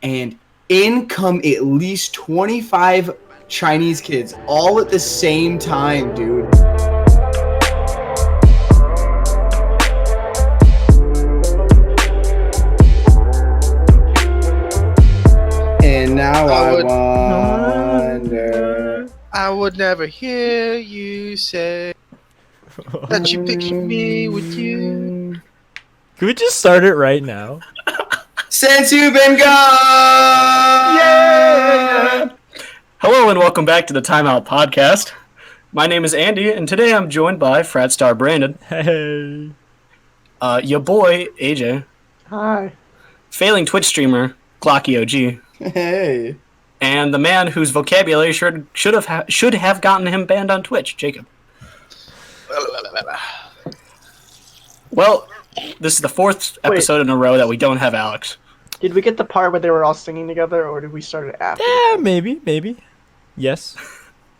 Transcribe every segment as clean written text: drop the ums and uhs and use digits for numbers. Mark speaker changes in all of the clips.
Speaker 1: and in come at least 25 Chinese kids all at the same time, dude. And now I wonder.
Speaker 2: I would never hear you say that you picture me with you.
Speaker 3: Can we just start it right now?
Speaker 1: Since you've been gone!
Speaker 4: Yeah! Hello and welcome back to the Timeout Podcast. My name is Andy, and today I'm joined by frat star Brandon.
Speaker 3: Hey.
Speaker 4: Your boy, AJ.
Speaker 5: Hi.
Speaker 4: Failing Twitch streamer, Glocky OG.
Speaker 1: Hey.
Speaker 4: And the man whose vocabulary should have gotten him banned on Twitch, Jacob. Well, this is the fourth episode in a row that we don't have Alex.
Speaker 5: Did we get the part where they were all singing together, or did we start it after?
Speaker 3: Yeah, maybe. Yes.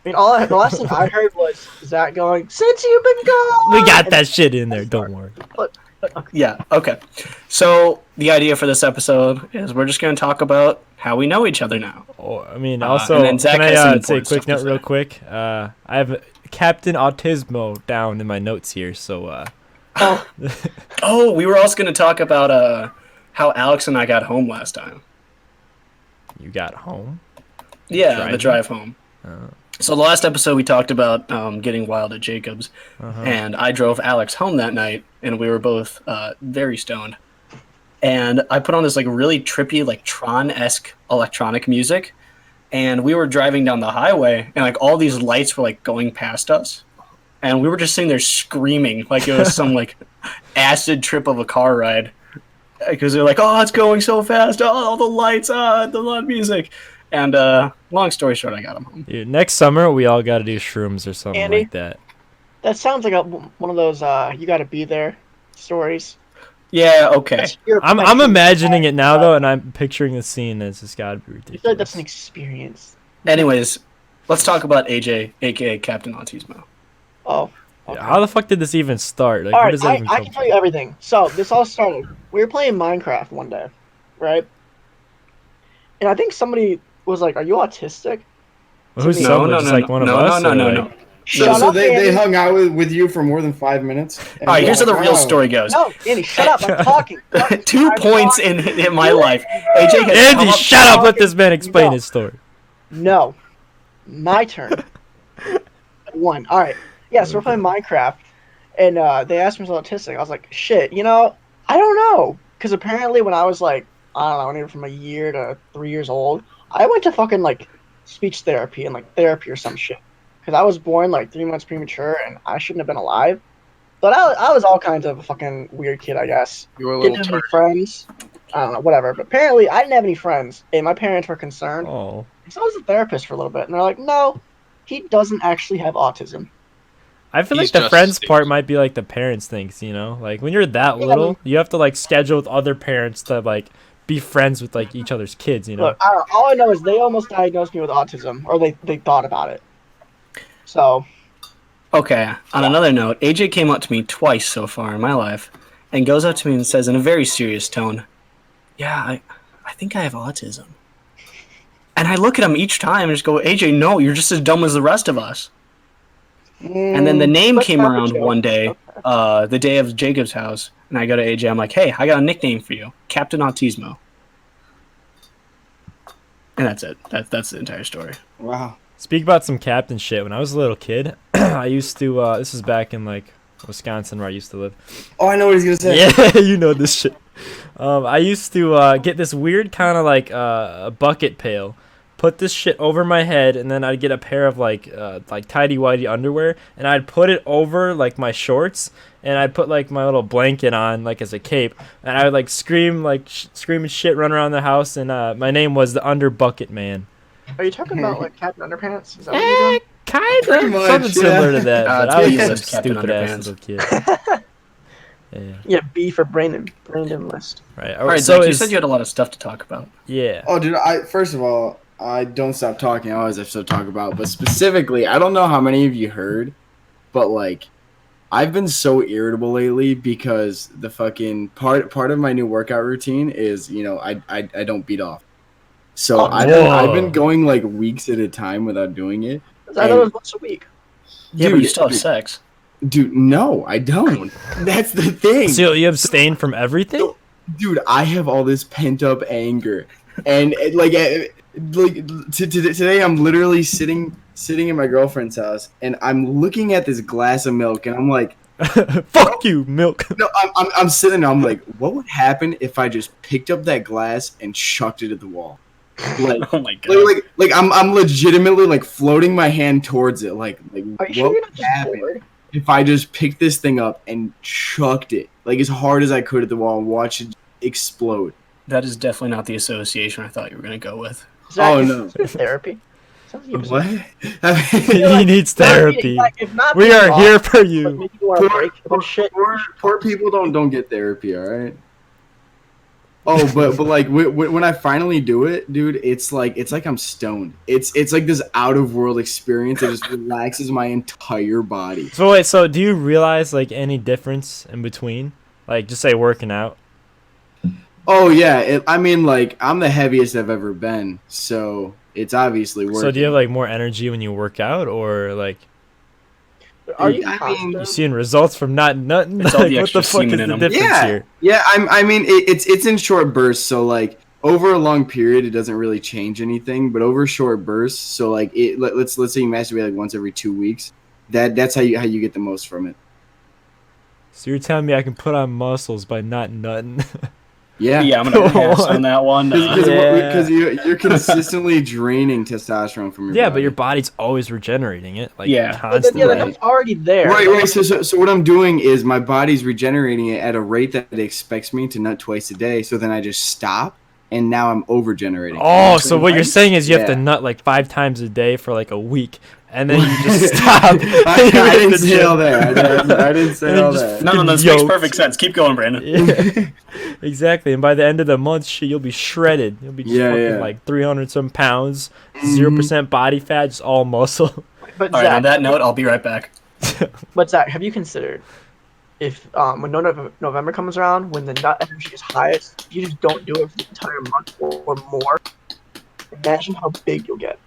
Speaker 5: I mean, the last thing I heard was Zach going, "Since you've been gone."
Speaker 3: We got that shit in there, don't worry.
Speaker 5: Okay.
Speaker 4: Yeah, okay. So, the idea for this episode is we're just going to talk about how we know each other now.
Speaker 3: Oh, I mean, also,
Speaker 4: and then Zach
Speaker 3: can
Speaker 4: has some
Speaker 3: I say a
Speaker 4: important
Speaker 3: quick
Speaker 4: stuff to
Speaker 3: note real
Speaker 4: say.
Speaker 3: quick? I have Captain Autismo down in my notes here, so...
Speaker 4: Oh, we were also going to talk about how Alex and I got home last time.
Speaker 3: You got home?
Speaker 4: Yeah,
Speaker 3: Driving?
Speaker 4: the drive home. So the last episode we talked about getting wild at Jacob's, and I drove Alex home that night, and we were both very stoned. And I put on this like really trippy, like Tron-esque electronic music, and we were driving down the highway, and like all these lights were like going past us, and we were just sitting there screaming like it was some like acid trip of a car ride, because they're like, "Oh, it's going so fast! Oh, all the lights! The loud music!" And long story short, I got him home.
Speaker 3: Dude, next summer, we all got to do shrooms or something
Speaker 5: Andy?
Speaker 3: like that.
Speaker 5: That sounds like one of those you gotta be there stories.
Speaker 4: Yeah, okay.
Speaker 3: I'm imagining it now, though, and I'm picturing the scene as it's got to be
Speaker 5: I
Speaker 3: ridiculous.
Speaker 5: feel like that's an experience.
Speaker 4: Anyways, let's talk about AJ, aka Captain Autismo.
Speaker 5: Oh. Okay.
Speaker 3: How the fuck did this even start? Like,
Speaker 5: All
Speaker 3: where
Speaker 5: right,
Speaker 3: does that even
Speaker 5: I
Speaker 3: come
Speaker 5: can tell you everything. So this all started. We were playing Minecraft one day, right? And I think somebody was like, "Are you autistic?"
Speaker 3: from? Who's
Speaker 5: No,
Speaker 3: someone? Just like one of us?
Speaker 4: No.
Speaker 3: or like-
Speaker 1: So
Speaker 5: up,
Speaker 1: they
Speaker 5: Andy.
Speaker 1: hung out with you for more than 5 minutes?
Speaker 4: All right, here's how the real story goes.
Speaker 5: No, Andy, shut up! I'm talking.
Speaker 4: 2
Speaker 5: I'm
Speaker 4: points
Speaker 5: talking.
Speaker 4: in my life. AJ has come
Speaker 3: Andy,
Speaker 4: up-
Speaker 3: shut up! Let this man explain
Speaker 5: No.
Speaker 3: his story.
Speaker 5: No, my turn. One. All right. Yeah, so we're playing Minecraft, and they asked me if I was autistic. I was like, shit, I don't know. Because apparently when I was like, I don't know, anywhere from a year to 3 years old, I went to fucking like speech therapy and like therapy or some shit. Because I was born like 3 months premature and I shouldn't have been alive. But I was all kinds of a fucking weird kid, I guess.
Speaker 2: You were a
Speaker 5: Didn't
Speaker 2: little
Speaker 5: have any
Speaker 2: turd.
Speaker 5: friends. I don't know, whatever. But apparently I didn't have any friends, and my parents were concerned.
Speaker 3: Oh.
Speaker 5: So I was a therapist for a little bit, and they're like, no, he doesn't actually have autism.
Speaker 3: I feel
Speaker 2: He's
Speaker 3: like the
Speaker 2: just
Speaker 3: friends
Speaker 2: stupid.
Speaker 3: part might be like the parents things, Like when you're that
Speaker 5: Yeah,
Speaker 3: little, you have to like schedule with other parents to like be friends with like each other's kids,
Speaker 5: Look, I don't know, all I know is they almost diagnosed me with autism, or they thought about it. So,
Speaker 4: Okay, on another note, AJ came up to me twice so far in my life and goes up to me and says in a very serious tone, "Yeah, I think I have autism." And I look at him each time and just go, "AJ, no, you're just as dumb as the rest of us." And then the name
Speaker 5: that's
Speaker 4: came
Speaker 5: not the
Speaker 4: around
Speaker 5: joke.
Speaker 4: one day, the day of Jacob's house, and I go to AJ, I'm like, "Hey, I got a nickname for you, Captain Autismo." And that's it. That's the entire story.
Speaker 1: Wow.
Speaker 3: Speak about some captain shit. When I was a little kid, I used to. This is back in like Wisconsin where I used to live.
Speaker 1: Oh, I know what he's going to say.
Speaker 3: Yeah, you know this shit. I used to get this weird kind of like a bucket pail, put this shit over my head, and then I'd get a pair of like tidy whitey underwear, and I'd put it over like my shorts, and I'd put like my little blanket on like as a cape, and I would like scream like screaming shit, run around the house, and my name was the Under Bucket Man.
Speaker 5: Are you talking about like Captain Underpants? Is that what you're doing?
Speaker 3: Kind
Speaker 1: Pretty
Speaker 3: of
Speaker 1: much,
Speaker 3: something similar to that,
Speaker 4: Uh,
Speaker 3: but I was
Speaker 4: it's
Speaker 3: just a
Speaker 4: Captain
Speaker 3: stupid ass
Speaker 4: Underpants.
Speaker 3: little kid. Yeah.
Speaker 5: Yeah, B for Brandon List.
Speaker 3: Right.
Speaker 4: All right,
Speaker 3: so
Speaker 4: Zach, you
Speaker 3: is-
Speaker 4: said you had a lot of stuff to talk about.
Speaker 3: yeah.
Speaker 1: Oh, dude, first of all, I don't stop talking. I always have stuff to talk about. But specifically, I don't know how many of you heard, but like, I've been so irritable lately because the fucking part of my new workout routine is, I don't beat off. So I've been going like weeks at a time without doing it.
Speaker 5: I thought it was once a week.
Speaker 4: Yeah, but you still have sex.
Speaker 1: Dude, no, I don't. That's the thing.
Speaker 3: So you abstain from everything?
Speaker 1: Dude, I have all this pent up anger, and today I'm literally sitting in my girlfriend's house, and I'm looking at this glass of milk, and I'm like,
Speaker 3: "Fuck you, milk."
Speaker 1: No, I'm sitting there. I'm like, what would happen if I just picked up that glass and chucked it at the wall? Like,
Speaker 4: oh my god!
Speaker 1: Like I'm legitimately like floating my hand towards it. Like what would happen if I just picked this thing up and chucked it like as hard as I could at the wall and watched it explode?
Speaker 4: That is definitely not the association I thought you were going to go with.
Speaker 1: Oh no!
Speaker 5: Therapy.
Speaker 1: What?
Speaker 3: He needs therapy. We are here for you.
Speaker 1: Poor people don't get therapy. All right. Oh, but like when I finally do it, dude, it's like I'm stoned. It's like this out of world experience that just relaxes my entire body.
Speaker 3: So wait, so do you realize like any difference in between, like just say working out?
Speaker 1: Oh yeah, I mean like I'm the heaviest I've ever been, so it's obviously working.
Speaker 3: So do you have like more energy when you work out, or like?
Speaker 5: Are you?
Speaker 3: You seeing results from not nutting?
Speaker 4: It's
Speaker 3: Like, what the fuck is the difference here?
Speaker 1: Yeah. I mean, it's in short bursts. So like over a long period, it doesn't really change anything. But over short bursts, so like let's say you masturbate like once every 2 weeks. That's how you get the most from it.
Speaker 3: So you're telling me I can put on muscles by not nutting?
Speaker 1: Yeah,
Speaker 4: I'm gonna pass on that one.
Speaker 1: Because you're consistently draining testosterone from your body.
Speaker 3: But your body's always regenerating it, like
Speaker 5: constantly.
Speaker 3: constantly.
Speaker 5: It's already there.
Speaker 1: Right. So what I'm doing is my body's regenerating it at a rate that it expects me to nut twice a day. So then I just stop, and now I'm over generating.
Speaker 3: Oh, so what you're saying is you have to nut like 5 times a day for like a week. And then you just stop.
Speaker 1: I didn't say all that. I didn't say all that.
Speaker 4: No, this makes perfect sense. Keep going, Brandon.
Speaker 3: Yeah. Exactly. And by the end of the month, you'll be shredded. You'll be fucking like 300 some pounds, 0% body fat, just all muscle.
Speaker 5: But
Speaker 4: all right, on that note, I'll be right back.
Speaker 5: But Zach, have you considered if when November comes around, when the nut energy is highest, you just don't do it for the entire month or more? Imagine how big you'll get.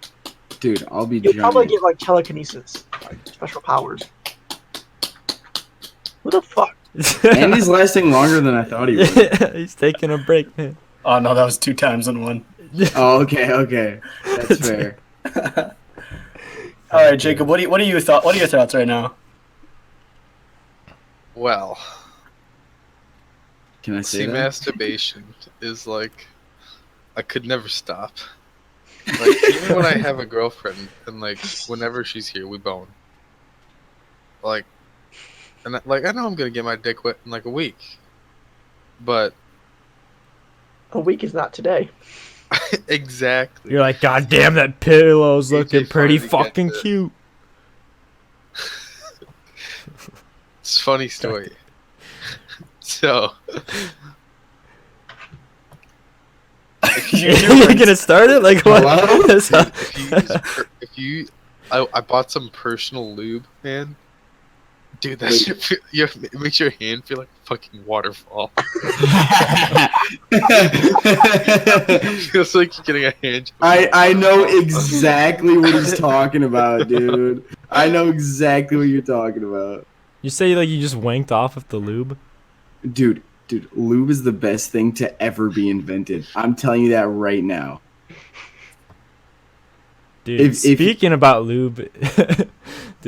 Speaker 1: Dude, I'll be.
Speaker 5: You'll probably get like telekinesis, like special powers. What the fuck?
Speaker 1: And he's lasting longer than I thought he would.
Speaker 3: He's taking a break, man.
Speaker 4: Oh no, that was 2 times in one.
Speaker 1: Oh, okay, that's fair.
Speaker 4: All right, Jacob, what are your thoughts right now?
Speaker 6: Well,
Speaker 1: can I say that?
Speaker 6: Masturbation is like I could never stop. Like even when I have a girlfriend and like whenever she's here, we bone. Like, and I know I'm gonna get my dick wet in like a week, but
Speaker 5: a week is not today.
Speaker 6: Exactly.
Speaker 3: You're like, God damn, that pillow's looking pretty fucking cute.
Speaker 6: It's a funny story. So.
Speaker 3: You're gonna start it? Like what?
Speaker 6: I bought some personal lube, man. Dude, that shit it makes your hand feel like a fucking waterfall. It feels like you're getting a hand job.
Speaker 1: I know exactly what he's talking about, dude. I know exactly what you're talking about.
Speaker 3: You say like you just wanked off with the lube?
Speaker 1: Dude, lube is the best thing to ever be invented. I'm telling you that right now.
Speaker 3: Dude, speaking about lube,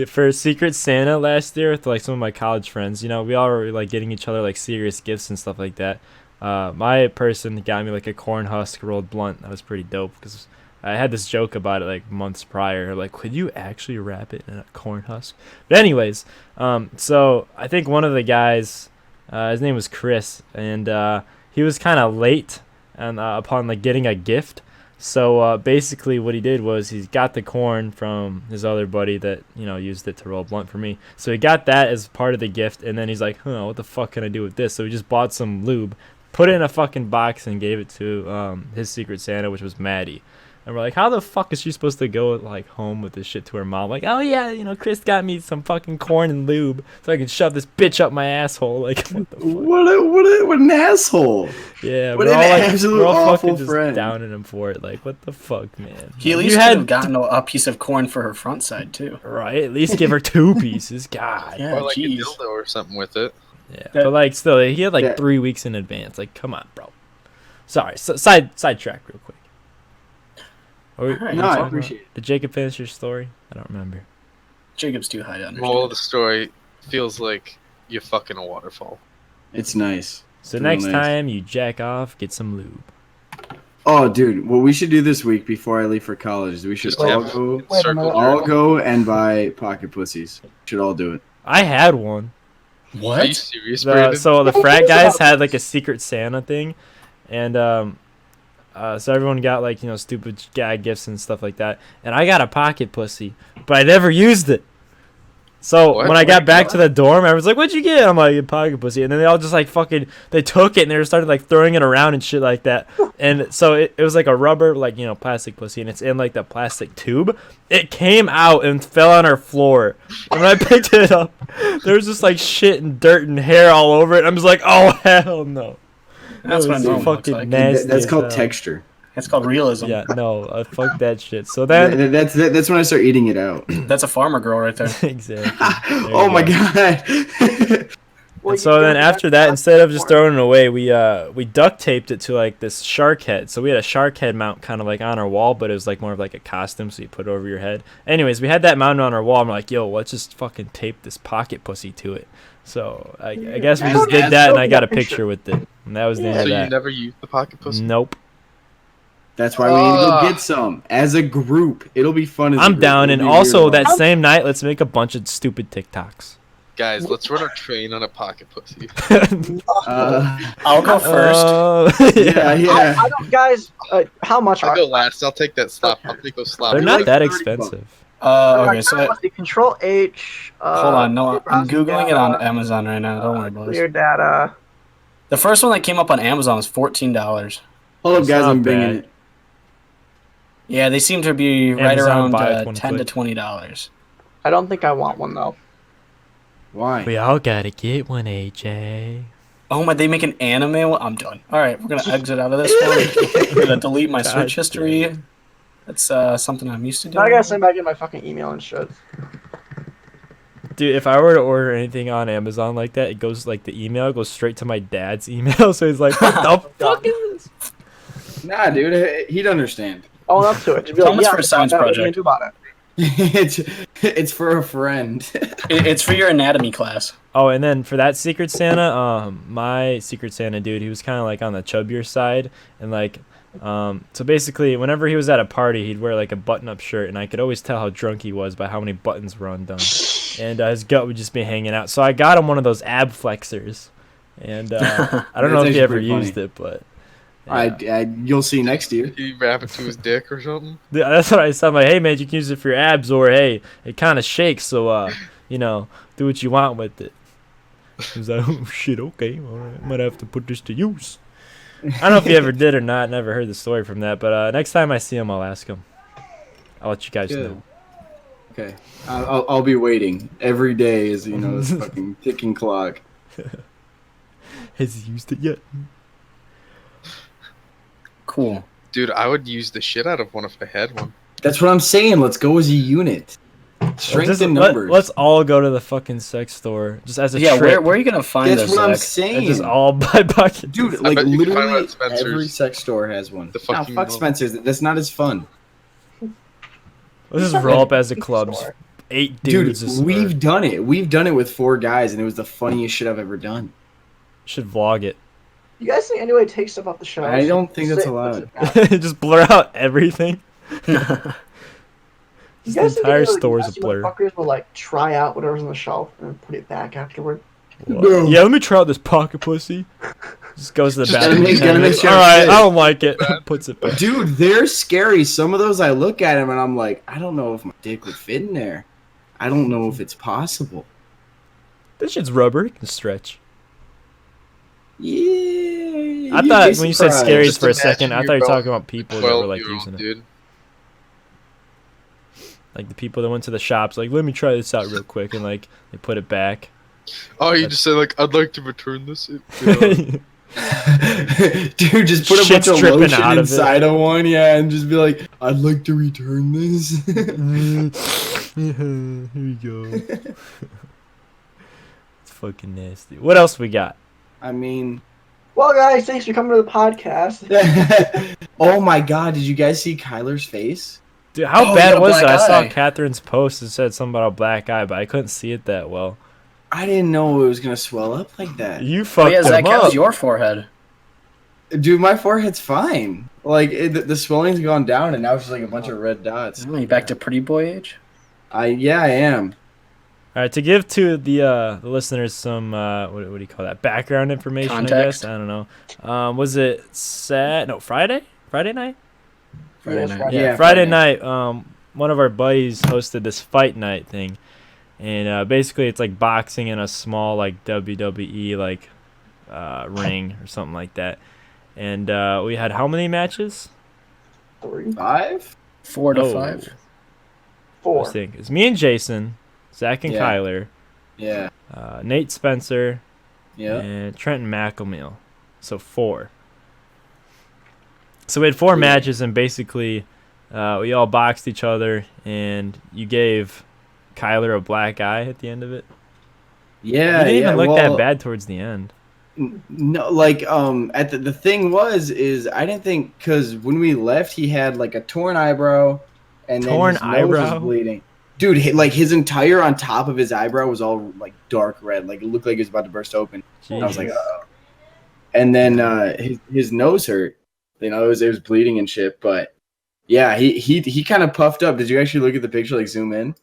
Speaker 3: for Secret Santa last year with like some of my college friends, you know, we all were like getting each other like serious gifts and stuff like that. My person got me like a corn husk rolled blunt. That was pretty dope because I had this joke about it like months prior. Like, could you actually wrap it in a corn husk? But anyways, so I think one of the guys, his name was Chris, and he was kind of late and upon like getting a gift. So basically what he did was he got the corn from his other buddy that, you know, used it to roll a blunt for me. So he got that as part of the gift, and then he's like, what the fuck can I do with this? So he just bought some lube, put it in a fucking box, and gave it to his Secret Santa, which was Maddie. And we're like, how the fuck is she supposed to go like home with this shit to her mom? Like, oh yeah, you know, Chris got me some fucking corn and lube so I can shove this bitch up my asshole. Like, what the fuck?
Speaker 1: What an asshole.
Speaker 3: Yeah,
Speaker 1: What
Speaker 3: we're
Speaker 1: an
Speaker 3: all like,
Speaker 1: absolute
Speaker 3: we're all
Speaker 1: awful
Speaker 3: fucking just
Speaker 1: friend.
Speaker 3: downing him for it. Like, what the fuck, man?
Speaker 4: He at least could have gotten a piece of corn for her front side too.
Speaker 3: Right, at least give her 2 pieces. God.
Speaker 4: Yeah,
Speaker 6: Or like
Speaker 4: jeez.
Speaker 6: a dildo or something with it.
Speaker 3: Yeah, but like still, he had like 3 weeks in advance. Like, come on, bro. Sorry, sidetrack real quick.
Speaker 1: No, I appreciate it.
Speaker 3: Did Jacob finish your story? I don't remember.
Speaker 4: Jacob's too high to understand.
Speaker 6: Moral of the story feels like you fucking a waterfall.
Speaker 1: It's nice.
Speaker 3: So
Speaker 1: It's
Speaker 3: next
Speaker 1: real nice.
Speaker 3: time you jack off, get some lube.
Speaker 1: Oh, dude, what we should do this week before I leave for college is we should
Speaker 6: Just
Speaker 1: all
Speaker 6: have
Speaker 1: go,
Speaker 6: circle
Speaker 1: all
Speaker 6: jerk.
Speaker 1: go and buy pocket pussies. Should all do it.
Speaker 3: I had one.
Speaker 6: Are you
Speaker 4: What?
Speaker 6: serious, Brandon?
Speaker 3: So the frat guys had like a secret Santa thing, and so everyone got like, you know, stupid gag gifts and stuff like that. And I got a pocket pussy, but I never used it. So
Speaker 6: What?
Speaker 3: when I got back to the dorm, I was like, "What'd you get?" I'm like, "A pocket pussy," and then they all just like fucking they took it and they started like throwing it around and shit like that. And so it was like a rubber, like, you know, plastic pussy, and it's in like the plastic tube. It came out and fell on our floor. And when I picked it up, there was just like shit and dirt and hair all over it. I'm just like, "Oh hell no!"
Speaker 4: That's
Speaker 3: That
Speaker 4: what
Speaker 3: was
Speaker 4: normal looks
Speaker 3: fucking
Speaker 4: like.
Speaker 3: nasty.
Speaker 1: That's
Speaker 3: as
Speaker 1: called
Speaker 3: hell.
Speaker 1: texture.
Speaker 4: It's called realism.
Speaker 3: Yeah, no, fuck that shit. So then,
Speaker 1: That's when I start eating it out.
Speaker 4: That's a farmer girl right there.
Speaker 3: exactly.
Speaker 1: Oh
Speaker 3: you
Speaker 1: my
Speaker 3: go.
Speaker 1: god.
Speaker 3: And so then after that, instead of just throwing it away, we duct taped it to like this shark head. So we had a shark head mount kind of like on our wall, but it was like more of like a costume, so you put it over your head. Anyways, we had that mounted on our wall. I'm like, yo, let's just fucking tape this pocket pussy to it. So I guess we just did that, and I got a picture with it, and that was the end
Speaker 6: So
Speaker 3: of
Speaker 6: you
Speaker 3: that.
Speaker 6: never used the pocket pussy?
Speaker 3: Nope.
Speaker 1: That's why we need to go get some as a group. It'll be fun. As a
Speaker 3: I'm
Speaker 1: group.
Speaker 3: down,
Speaker 1: It'll
Speaker 3: and
Speaker 1: be
Speaker 3: also
Speaker 1: weird.
Speaker 3: that same night, let's make a bunch of stupid TikToks.
Speaker 6: Guys, let's run a train on a pocket pussy.
Speaker 4: I'll go first.
Speaker 1: yeah.
Speaker 5: I don't, guys. How much
Speaker 6: I'll
Speaker 5: are
Speaker 6: go last. I'll take that slop. I'll take those sloppy.
Speaker 3: They're not
Speaker 1: like
Speaker 3: that
Speaker 1: 30
Speaker 3: expensive.
Speaker 4: Okay, so
Speaker 5: Control H.
Speaker 4: hold on. No, I'm
Speaker 5: browser
Speaker 4: googling it
Speaker 5: data,
Speaker 4: on Amazon right now. Don't worry, boys.
Speaker 5: Clear data.
Speaker 4: The first one that came up on Amazon was $14.
Speaker 1: Hold up,
Speaker 3: It's
Speaker 1: guys.
Speaker 3: not
Speaker 1: I'm bringing
Speaker 3: bad.
Speaker 1: it.
Speaker 4: Yeah, they seem to be right
Speaker 3: Amazon,
Speaker 4: around
Speaker 3: buy it, 1
Speaker 4: $10 to
Speaker 3: click.
Speaker 4: $20.
Speaker 5: I don't think I want one though.
Speaker 1: Why?
Speaker 3: We all gotta get one, AJ.
Speaker 4: Oh my! They make an anime one. I'm done. All right, we're gonna exit out of this one. I'm gonna delete my
Speaker 3: God
Speaker 4: Switch
Speaker 3: damn.
Speaker 4: history. That's something I'm used to
Speaker 5: Now I
Speaker 4: doing.
Speaker 5: gotta send back in my fucking email and shit.
Speaker 3: Dude, if I were to order anything on Amazon like that, it goes like the email goes straight to my dad's email. So he's like, "What the fuck is this?"
Speaker 1: Nah, dude. He'd understand.
Speaker 5: Own up to it. Just be
Speaker 4: How much for a
Speaker 5: I
Speaker 4: science
Speaker 5: found out what you're
Speaker 4: project?
Speaker 5: gonna do about it.
Speaker 1: it's for a friend.
Speaker 4: It's for your anatomy class.
Speaker 3: Oh, and then for that Secret Santa, my Secret Santa dude, he was kind of like on the chubbier side, and like, so basically, whenever he was at a party, he'd wear like a button-up shirt, and I could always tell how drunk he was by how many buttons were undone, and his gut would just be hanging out. So I got him one of those ab flexors, and I don't know
Speaker 1: That's
Speaker 3: if he
Speaker 1: actually
Speaker 3: ever
Speaker 1: pretty funny.
Speaker 3: used it, but yeah.
Speaker 1: You'll see next year.
Speaker 6: He wrap it to his dick or something?
Speaker 3: Yeah, that's what I said. I'm like, hey man, you can use it for your abs, or hey, it kind of shakes, so you know, do what you want with it. He's like, oh shit, okay, all right, might have to put this to use. I don't know if he ever did or not. Never heard the story from that, but next time I see him, I'll ask him. I'll let you guys
Speaker 1: Good.
Speaker 3: know.
Speaker 1: Okay. I'll be waiting. Every day is, you know, this fucking ticking clock.
Speaker 3: Has he used it yet?
Speaker 4: Cool.
Speaker 6: Dude, I would use the shit out of one if I had one.
Speaker 1: That's what I'm saying. Let's go as a unit. Strength in numbers.
Speaker 3: Let's all go to the fucking sex store just as a
Speaker 4: Yeah,
Speaker 3: trip.
Speaker 4: where are you gonna find
Speaker 1: That's
Speaker 4: this?
Speaker 1: what I'm
Speaker 4: Zach?
Speaker 3: And
Speaker 1: saying.
Speaker 3: just all buy buckets.
Speaker 1: Dude,
Speaker 6: I
Speaker 1: like
Speaker 6: bet you can find one
Speaker 1: literally
Speaker 6: at Spencer's.
Speaker 1: every sex store has one.
Speaker 6: The
Speaker 1: No,
Speaker 6: fucking
Speaker 1: fuck
Speaker 6: no.
Speaker 1: Spencer's. That's not as fun.
Speaker 3: Let's just roll up as a club. Just 8 dudes.
Speaker 1: Dude, we've done it. We've done it with 4 guys, and it was the funniest shit I've ever done.
Speaker 3: should vlog it.
Speaker 5: You guys think anybody takes stuff off the shelves?
Speaker 1: I don't think that's
Speaker 5: Sit-
Speaker 1: allowed.
Speaker 3: Just blur out everything.
Speaker 5: You
Speaker 3: Just
Speaker 5: guys
Speaker 3: the
Speaker 5: think
Speaker 3: entire
Speaker 5: any of those
Speaker 3: store's a
Speaker 5: nasty
Speaker 3: blur.
Speaker 5: motherfuckers will like try out whatever's on the shelf and then put it back afterward?
Speaker 1: No.
Speaker 3: Yeah, let me try out this pocket pussy. Just goes to the
Speaker 1: Just
Speaker 3: bathroom.
Speaker 1: gotta make- gotta make sure
Speaker 3: All
Speaker 1: it
Speaker 3: right,
Speaker 1: fits.
Speaker 3: I don't like it. Puts it back.
Speaker 1: Dude, they're scary. Some of those I look at them and I'm like, I don't know if my dick would fit in there. I don't know if it's possible.
Speaker 3: This shit's rubber. It can stretch.
Speaker 1: Yeah.
Speaker 3: I
Speaker 1: you'd
Speaker 3: thought
Speaker 1: be
Speaker 3: when you said
Speaker 1: surprised.
Speaker 3: scary
Speaker 6: Just
Speaker 3: for a
Speaker 6: imagine
Speaker 3: second, I
Speaker 6: your
Speaker 3: thought you were
Speaker 6: belt
Speaker 3: talking about people that were like
Speaker 6: 12-year-old
Speaker 3: using it.
Speaker 6: dude.
Speaker 3: Like the people that went to the shops, like, let me try this out real quick, and like they put it back.
Speaker 6: Oh, you just say like, I'd like to return this.
Speaker 1: Dude, just put a
Speaker 3: Shit's
Speaker 1: bunch of
Speaker 3: dripping
Speaker 1: lotion
Speaker 3: out of it.
Speaker 1: inside of one, yeah, and just be like, I'd like to return this.
Speaker 3: Here we go. It's fucking nasty. What else we got?
Speaker 1: I mean,
Speaker 5: Well, guys, thanks for coming to the podcast.
Speaker 1: oh my god, did you guys see Kyler's face?
Speaker 3: Dude, how
Speaker 4: Oh,
Speaker 3: bad
Speaker 4: yeah,
Speaker 3: was
Speaker 4: black
Speaker 3: that? I saw
Speaker 4: eye.
Speaker 3: Catherine's post that said something about a black eye, but I couldn't see it that well.
Speaker 1: I didn't know it was gonna swell up like that.
Speaker 3: You
Speaker 4: Oh,
Speaker 3: fucked
Speaker 4: yeah, Zach,
Speaker 3: him
Speaker 4: how's
Speaker 3: up.
Speaker 4: your forehead?
Speaker 1: Dude, my forehead's fine. Like, the swelling's gone down, and now it's just like a bunch of red dots.
Speaker 4: Oh, you back to pretty boy age?
Speaker 1: I am.
Speaker 3: All right, to give to the listeners some what do you call that, background information?
Speaker 4: Context?
Speaker 3: I guess I don't know. Was it Friday? Friday night?
Speaker 4: Friday
Speaker 5: Yes,
Speaker 4: night.
Speaker 5: Friday.
Speaker 3: Yeah, Friday night. One of our buddies hosted this fight night thing, and basically it's like boxing in a small like WWE like ring or something like that. And we had how many matches?
Speaker 5: 3,
Speaker 1: 5?
Speaker 4: 4 to
Speaker 3: Oh.
Speaker 4: 5.
Speaker 5: 4.
Speaker 3: I think it's me and Jason, Zach and
Speaker 1: Yeah.
Speaker 3: Kyler,
Speaker 1: Yeah.
Speaker 3: Nate Spencer,
Speaker 1: Yeah.
Speaker 3: and Trenton McElmeal. So 4. So we had 4
Speaker 1: Yeah.
Speaker 3: matches, and basically we all boxed each other, and you gave Kyler a black eye at the end of it.
Speaker 1: Yeah.
Speaker 3: He didn't even look that
Speaker 1: well,
Speaker 3: bad towards the end.
Speaker 1: No, like at the thing is I didn't think, because when we left he had like a torn eyebrow, and
Speaker 3: Torn
Speaker 1: then his nose
Speaker 3: eyebrow?
Speaker 1: was bleeding. Dude, like his entire on top of his eyebrow was all like dark red, like it looked like it was about to burst open. And I was like,
Speaker 3: Jeez.
Speaker 1: oh. And then his nose hurt. You know, it was bleeding and shit. But yeah, he kind of puffed up. Did you actually look at the picture, like zoom in?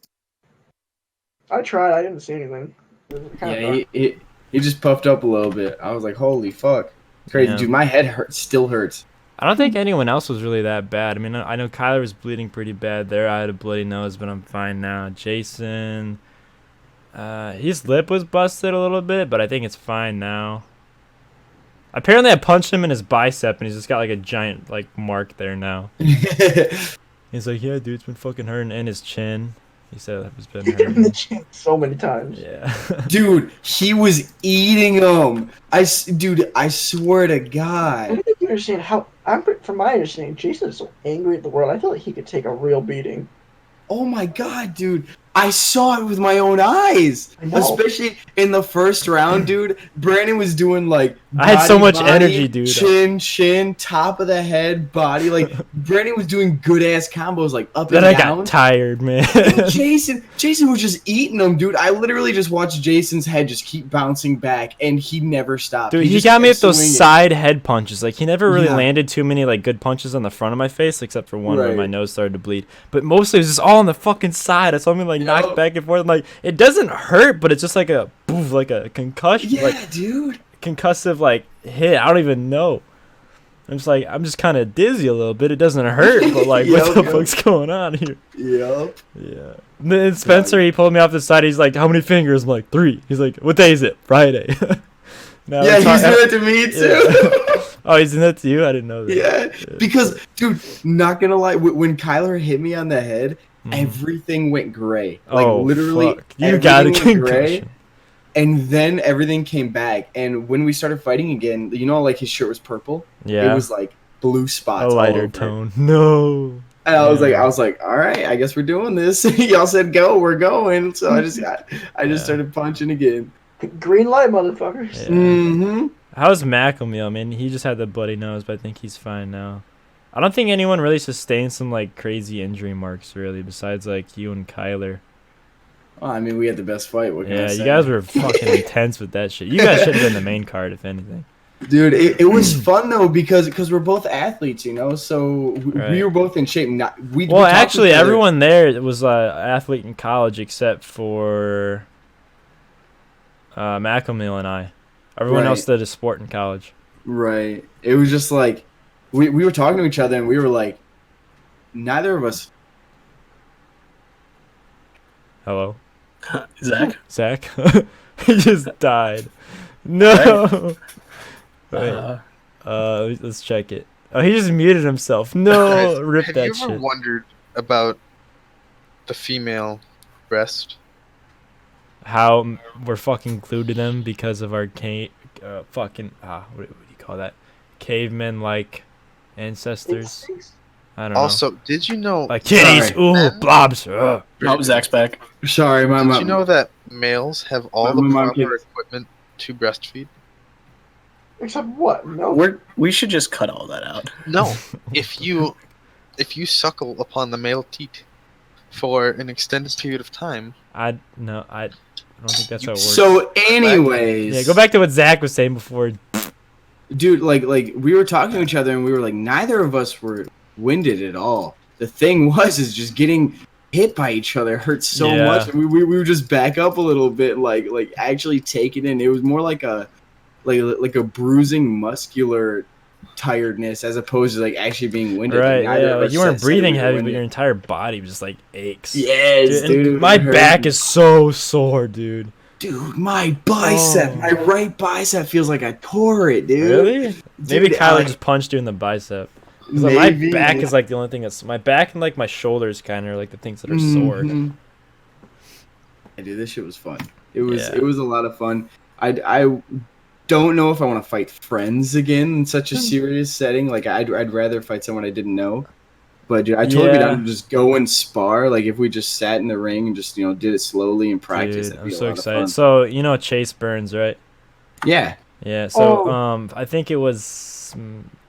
Speaker 5: I tried. I didn't see anything. It was kinda
Speaker 1: Yeah,
Speaker 5: dark.
Speaker 1: he just puffed up a little bit. I was like, holy fuck, crazy,
Speaker 3: Yeah.
Speaker 1: dude. My head still hurts.
Speaker 3: I don't think anyone else was really that bad. I mean, I know Kyler was bleeding pretty bad there. I had a bloody nose, but I'm fine now. Jason, his lip was busted a little bit, but I think it's fine now. Apparently, I punched him in his bicep, and he's just got like a giant like mark there now. He's like, yeah, dude, it's been fucking hurting, and his chin. He said it's been
Speaker 5: Hit him in
Speaker 3: hurting.
Speaker 5: the chin so many times.
Speaker 3: Yeah.
Speaker 1: Dude, he was eating them. Dude, I swear to
Speaker 5: I
Speaker 1: God.
Speaker 5: don't think you understand how. From my understanding, Jason is so angry at the world. I feel like he could take a real beating.
Speaker 1: Oh my God, dude. I saw it with my own eyes.
Speaker 5: I know.
Speaker 1: Especially in the first round, dude. Brandon was doing like
Speaker 3: I had so
Speaker 1: body,
Speaker 3: much energy, dude.
Speaker 1: Chin, top of the head, body. Like Brandon was doing good ass combos, like up
Speaker 3: Then
Speaker 1: and
Speaker 3: I
Speaker 1: down.
Speaker 3: got tired, man.
Speaker 1: And Jason was just eating them, dude. I literally just watched Jason's head just keep bouncing back, and he never stopped.
Speaker 3: Dude, he
Speaker 1: just
Speaker 3: got me
Speaker 1: kept
Speaker 3: with those
Speaker 1: swinging.
Speaker 3: side head punches. Like, he never really
Speaker 1: Yeah.
Speaker 3: landed too many, like, good punches on the front of my face, except for one where
Speaker 1: Right.
Speaker 3: my nose started to bleed. But mostly it was just all on the fucking side. I saw me, like, knock
Speaker 1: Yup.
Speaker 3: back and forth. I'm like, it doesn't hurt, but it's just like a, poof, like a concussion,
Speaker 1: Yeah,
Speaker 3: like,
Speaker 1: dude.
Speaker 3: concussive, like, hit. I don't even know. I'm just kind of dizzy a little bit. It doesn't hurt, but, like, what the
Speaker 1: Yup.
Speaker 3: fuck's going on here?
Speaker 1: Yep.
Speaker 3: Yeah. And then Spencer, he pulled me off the side. He's like, how many fingers? I'm like, 3. He's like, what day is it? Friday. Now
Speaker 1: Yeah,
Speaker 3: it's
Speaker 1: he's
Speaker 3: hard-
Speaker 1: doing it to me too.
Speaker 3: Oh, he's doing that to you? I didn't know that.
Speaker 1: Yeah, because dude, not gonna lie, when Kyler hit me on the head,
Speaker 3: Mhm.
Speaker 1: everything went gray. Like
Speaker 3: Oh,
Speaker 1: literally,
Speaker 3: fuck. You got a
Speaker 1: everything went gray,
Speaker 3: concussion.
Speaker 1: and then everything came back. And when we started fighting again, you know, like his shirt was purple.
Speaker 3: Yeah.
Speaker 1: It was like blue
Speaker 3: a
Speaker 1: spots. all over
Speaker 3: lighter
Speaker 1: it.
Speaker 3: tone. No.
Speaker 1: And I was
Speaker 3: Yeah.
Speaker 1: like, all right, I guess we're doing this. Y'all said go, we're going. So I just
Speaker 3: Yeah.
Speaker 1: started punching again.
Speaker 5: Green light, motherfuckers.
Speaker 3: Yeah.
Speaker 1: Mm-hmm.
Speaker 3: How's McElmeal? I mean, he just had the bloody nose, but I think he's fine now. I don't think anyone really sustained some like crazy injury marks really, besides like you and Kyler.
Speaker 1: Well, I mean, we had the best fight. What can I
Speaker 3: Yeah,
Speaker 1: say?
Speaker 3: you guys were fucking intense with that shit. You guys should have been the main card, if anything.
Speaker 1: Dude, it was fun though because we're both athletes, you know. So
Speaker 3: Right.
Speaker 1: we were both in shape. We
Speaker 3: Well,
Speaker 1: talked to
Speaker 3: actually,
Speaker 1: each other.
Speaker 3: everyone there was athlete in college except for McElmeal and I. Everyone
Speaker 1: Right.
Speaker 3: else did a sport in college.
Speaker 1: Right. It was just like we were talking to each other and we were like, neither of us.
Speaker 3: Hello,
Speaker 4: Zach?
Speaker 3: Zach. He just died. No. Wait. Let's check it. Oh, he just muted himself. No, rip
Speaker 6: have
Speaker 3: that
Speaker 6: you ever
Speaker 3: shit.
Speaker 6: wondered about the female breast.
Speaker 3: How we're fucking glued to them because of our what do you call that? Cavemen like ancestors. I don't know.
Speaker 6: Also, did you know?
Speaker 3: Like kitties,
Speaker 1: Sorry.
Speaker 3: ooh, blobs. Ugh.
Speaker 4: Oh, Zach's back.
Speaker 1: Sorry, my
Speaker 6: Did
Speaker 1: mom.
Speaker 6: you know that males have all the
Speaker 1: My mom
Speaker 6: proper
Speaker 1: gets-
Speaker 6: equipment to breastfeed?
Speaker 5: Except what? No.
Speaker 4: We should just cut all that out.
Speaker 6: No. if you suckle upon the male teat for an extended period of time,
Speaker 3: I don't think that's how it works.
Speaker 1: So, anyways,
Speaker 3: yeah, go back to what Zach was saying before.
Speaker 1: dude. Like we were talking to each other, and we were like, neither of us were winded at all. The thing is just getting hit by each other hurts so
Speaker 3: Yeah.
Speaker 1: much. And we were just back up a little bit, like actually take it in. It was more like a bruising muscular tiredness as opposed to like actually being winded.
Speaker 3: Right,
Speaker 1: Like, neither
Speaker 3: yeah,
Speaker 1: of
Speaker 3: like
Speaker 1: us
Speaker 3: you weren't
Speaker 1: said
Speaker 3: breathing
Speaker 1: we were
Speaker 3: heavy, but
Speaker 1: winded.
Speaker 3: your entire body just like aches.
Speaker 1: Yes,
Speaker 3: and
Speaker 1: dude.
Speaker 3: my
Speaker 1: it hurt.
Speaker 3: back is so sore, dude.
Speaker 1: Dude, my bicep,
Speaker 3: Oh.
Speaker 1: my right bicep feels like I tore it, dude.
Speaker 3: Really? Maybe
Speaker 1: Dude,
Speaker 3: Kyler
Speaker 1: I-
Speaker 3: just punched you in the bicep. 'Cause, like, my
Speaker 1: Maybe.
Speaker 3: back is like the only thing that's my back and like my shoulders kind of are like the things that are sore.
Speaker 1: Mhm. Yeah, dude, this shit was fun. It was
Speaker 3: Yeah.
Speaker 1: it was a lot of fun. I don't know if I want to fight friends again in such a serious setting. Like I'd rather fight someone I didn't know. But dude, I totally be
Speaker 3: Yeah.
Speaker 1: down to just go and spar. Like if we just sat in the ring and just did it slowly and practice.
Speaker 3: Dude,
Speaker 1: that'd
Speaker 3: I'm
Speaker 1: be a
Speaker 3: so
Speaker 1: lot of
Speaker 3: excited.
Speaker 1: fun.
Speaker 3: So you know Chase Burns, right?
Speaker 1: Yeah.
Speaker 3: Yeah. So
Speaker 5: Oh.
Speaker 3: I think it was